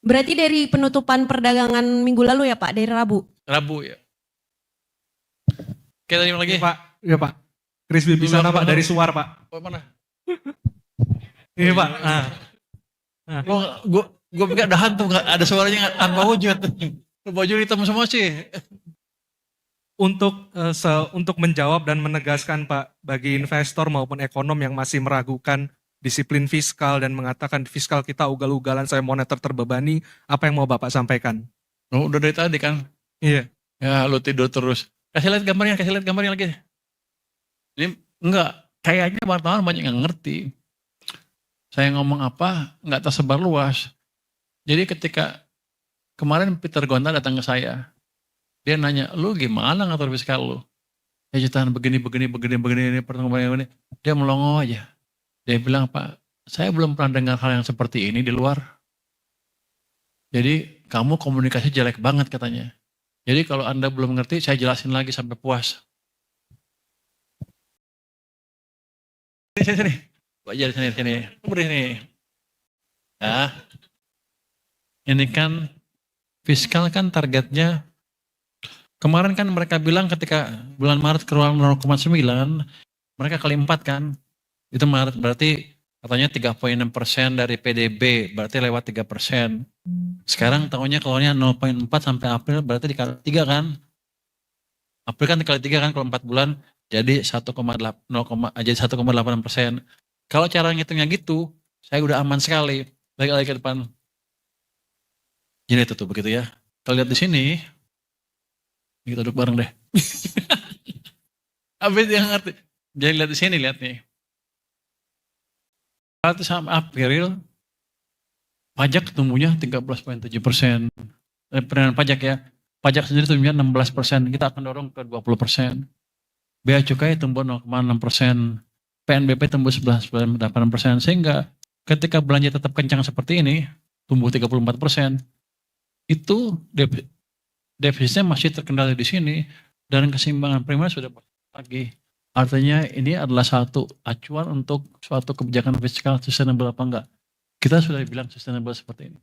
Berarti dari penutupan perdagangan minggu lalu ya Pak, dari Rabu? Rabu ya. Oke, tadi lagi. Iya Pak. Chris Bibisana Pak dari Suar Pak. Oh, mana? Ini Pak. Gue pikir ada hantu, nggak ada suaranya tanpa wujud. Baju hitam semua sih. Untuk menjawab dan menegaskan Pak, bagi investor maupun ekonom yang masih meragukan disiplin fiskal dan mengatakan fiskal kita ugal-ugalan, saya moneter terbebani, apa yang mau Bapak sampaikan? Oh, udah dari tadi kan? Iya. Ya lu tidur terus. Kasih lihat gambarnya lagi. Ini enggak, kayaknya wartawan banyak yang ngerti. Saya ngomong apa, enggak tersebar luas. Jadi ketika kemarin Peter Gonta datang ke saya, dia nanya, lu gimana ngatur fiskal lu? Ya jutaan begini, pertemuan ini. Dia melongo aja. Dia bilang, Pak, saya belum pernah dengar hal yang seperti ini di luar. Jadi kamu komunikasi jelek banget katanya. Jadi kalau Anda belum ngerti, saya jelasin lagi sampai puas. Sini. Wajar sini. Beri sini. Nah, ini kan fiskal kan targetnya. Kemarin kan mereka bilang ketika bulan Maret keluar 0,9, mereka kali 4 kan. Itu Maret berarti katanya 3,6% dari PDB, berarti lewat 3%. Sekarang tahunnya keluarnya 0,4 sampai April, berarti dikali 3 kan. April kan dikali 3 kan kalau 4 bulan, Jadi 1,8%. Kalau cara ngitungnya gitu, saya udah aman sekali. Balik lagi ke depan. Jadi itu tuh begitu ya. Kalau lihat di sini, kita duduk bareng deh. Habis yang ngerti. Jadi lihat di sini, lihat nih. Maret sampai April, pajak tumbuhnya 13,7%. Penerimaan pajak ya. Pajak sendiri tumbuhnya 16%. Kita akan dorong ke 20%. Bea cukai tumbuh 0,6%. PNBP tumbuh 11,8%. Sehingga ketika belanja tetap kencang seperti ini, tumbuh 34%. Itu defisitnya masih terkendali di sini. Dan keseimbangan primer sudah lagi. Artinya ini adalah satu acuan untuk suatu kebijakan fiskal sustainable apa enggak. Kita sudah bilang sustainable seperti ini.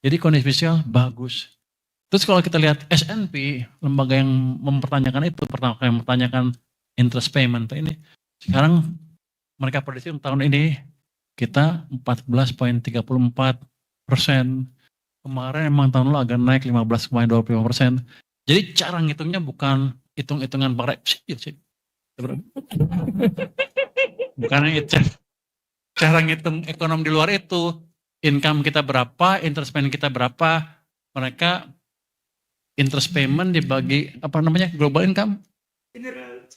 Jadi kondisi fiskal bagus. Terus kalau kita lihat S&P, lembaga yang mempertanyakan itu, pertama kali mempertanyakan interest payment ini, sekarang mereka prediksi untuk tahun ini kita 14,34%. Kemarin emang tahun lalu agak naik 15,25%. Jadi cara ngitungnya bukan hitung-hitungan pakai bukan itu. Cara ngitung ekonomi di luar itu, income kita berapa, interest payment kita berapa, mereka interest payment dibagi global income,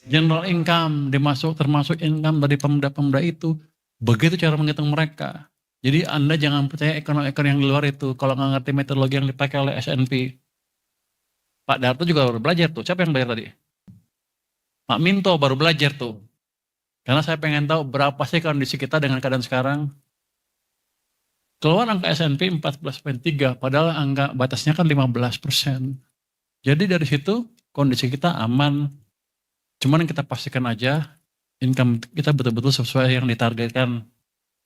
general income termasuk income dari pemuda-pemuda itu. Begitu cara menghitung mereka. Jadi Anda jangan percaya ekonomi yang di luar itu kalau nggak ngerti metodologi yang dipakai oleh S&P. Pak Darto juga baru belajar tuh. Siapa yang belajar tadi? Pak Minto baru belajar tuh. Karena saya pengen tahu berapa sih kondisi kita dengan keadaan sekarang. Keluar angka S&P 14,3, padahal angka batasnya kan 15%. Jadi dari situ kondisi kita aman. Cuman yang kita pastikan aja, income kita betul-betul sesuai yang ditargetkan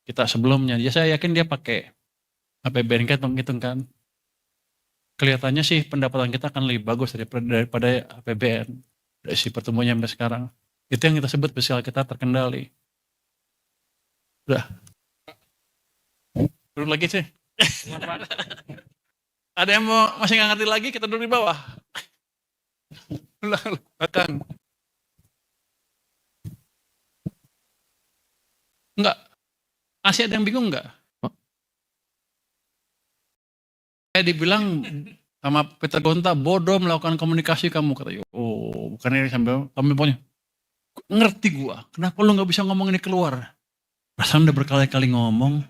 kita sebelumnya. Ya saya yakin dia pakai APBN kita hitung kan. Kelihatannya sih pendapatan kita akan lebih bagus daripada APBN. Dari si pertumbuhannya sampai sekarang. Itu yang kita sebut fiskal kita terkendali. Udah. Duduk lagi sih. Ada yang masih nggak ngerti lagi, kita duduk di bawah. Belakang. Enggak. Masih ada yang bingung enggak? Saya dibilang sama Peter Gonta, bodoh melakukan komunikasi kamu. Kata, oh bukan ini sambil kami pokoknya. Ngerti gua, kenapa lu gak bisa ngomong ini keluar? Perasaan udah berkali-kali ngomong.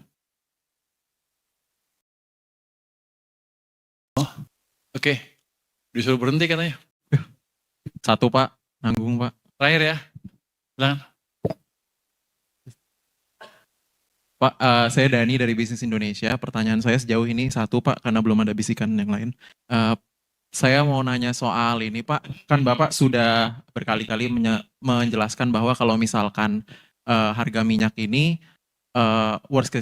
Oh, oke. Disuruh berhenti katanya. Satu Pak, nanggung Pak. Terakhir ya. Bilang. Pak, saya Dani dari Bisnis Indonesia. Pertanyaan saya sejauh ini satu Pak, karena belum ada bisikan yang lain. Saya mau nanya soal ini Pak, kan Bapak sudah berkali-kali menjelaskan bahwa kalau misalkan harga minyak ini worst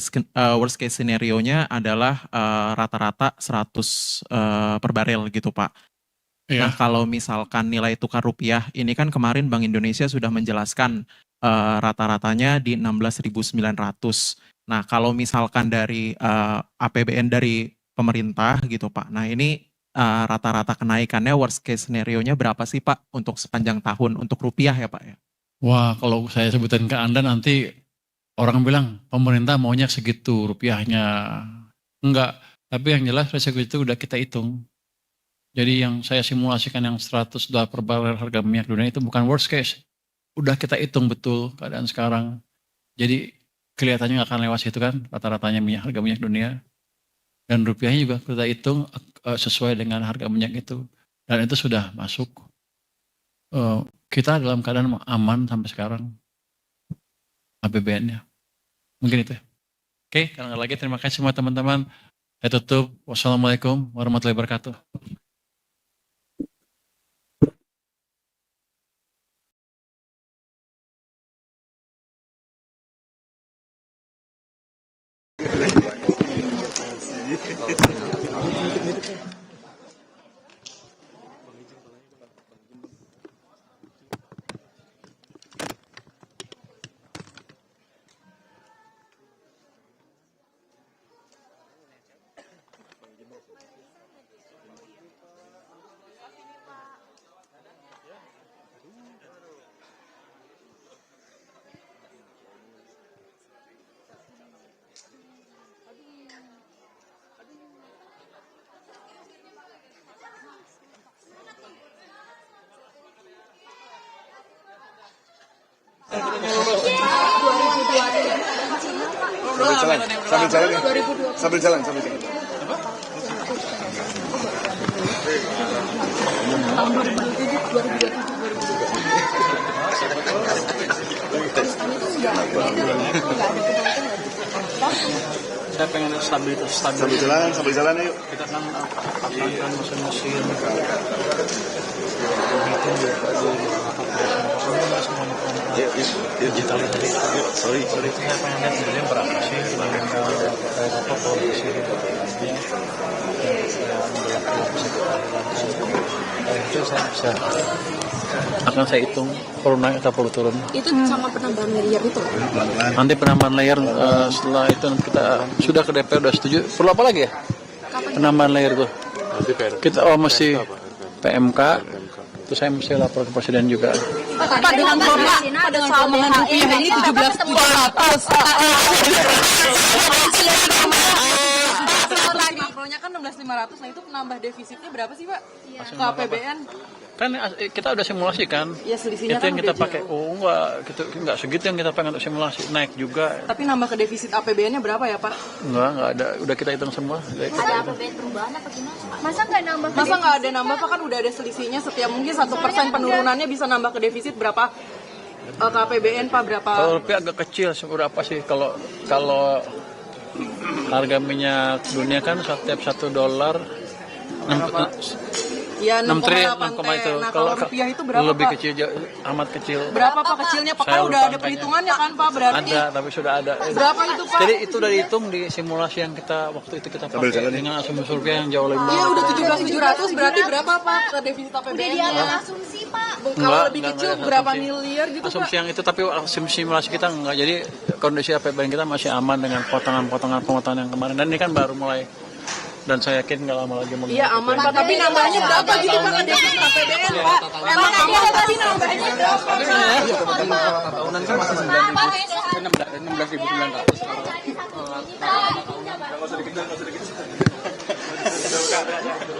case scenario-nya adalah rata-rata 100 per barel gitu Pak. Iya. Nah kalau misalkan nilai tukar rupiah, ini kan kemarin Bank Indonesia sudah menjelaskan rata-ratanya di 16.900. Nah kalau misalkan dari APBN dari pemerintah gitu Pak, nah ini rata-rata kenaikannya worst case scenario-nya berapa sih Pak untuk sepanjang tahun untuk rupiah ya Pak ya? Wah kalau saya sebutin ke Anda nanti orang bilang pemerintah maunya segitu rupiahnya. Enggak, tapi yang jelas resiko itu udah kita hitung. Jadi yang saya simulasikan yang $100 per barrel harga minyak dunia itu bukan worst case. Udah kita hitung betul keadaan sekarang. Jadi kelihatannya nggak akan lewat situ kan rata-ratanya harga minyak dunia. Dan rupiahnya juga kita hitung sesuai dengan harga minyak itu. Dan itu sudah masuk. Kita dalam keadaan aman sampai sekarang. APBN-nya. Mungkin itu. Oke, karena lagi terima kasih semua teman-teman. Saya tutup. Wassalamualaikum warahmatullahi wabarakatuh. Sambil jalan. Saya pengen stabilitas. Sambil jalan yuk. Kita kan akan mesin-mesin. Digitalisasi. Sorry. Itu saya pengen lihat sebenarnya berapa sih apa produksi itu saya bisa akan saya hitung perlu naik atau perlu turun. Itu sama penambahan layer itu. Nanti penambahan layer setelah itu kita sudah ke DPR sudah setuju. Perlu apa lagi ya? Penambahan layer tuh. Kita mesti PMK. Itu saya mesti lapor ke presiden juga. Pak dengan pada soal mahal rupiah ini 17.700. Makronya kan 16.500. Nah itu penambah defisitnya berapa sih Pak? Ke APBN? Kan kita udah simulasi kan. Ya selisihnya itu kan yang kita udah pakai. Oh enggak segitu yang kita pakai untuk simulasi. Naik juga. Tapi nambah ke defisit APBN-nya berapa ya Pak? Enggak ada. Udah kita hitung semua. Ada APBN perubahan apa gimana Pak? Masa Nggak ada nambah Pak, kan udah ada selisihnya setiap mungkin 1% penurunannya bisa nambah ke defisit berapa? Ke APBN Pak berapa? Kalau rupiah agak kecil berapa sih kalau harga minyak dunia kan setiap $1 Ya 6 triliun, 6,8 6, itu. Nah kalau rupiah itu berapa lebih Pak? kecil, amat kecil. Berapa Pak kecilnya Pak? Kan udah ada perhitungannya kan Pak berarti? Ada, tapi sudah ada. Berapa itu Pak? Jadi itu udah dihitung di simulasi yang kita waktu itu kita pakai dengan asumsi rupiah yang jauh lebih Iya udah 17.700 berarti berapa Pak ke defisit APBN? Asumsi Pak. Kalau lebih kecil berapa miliar gitu Pak? Asumsi yang itu tapi simulasi kita enggak. Jadi kondisi APBN kita masih aman dengan potongan-potongan yang kemarin. Dan ini kan baru mulai. Dan saya yakin nggak lama lagi mau. Iya aman Pak, tapi nambahnya berapa gitu Pak ke defisit APBN Pak? Emang aman tapi nambahnya berapa Pak? Tahunan kan masih 16.900.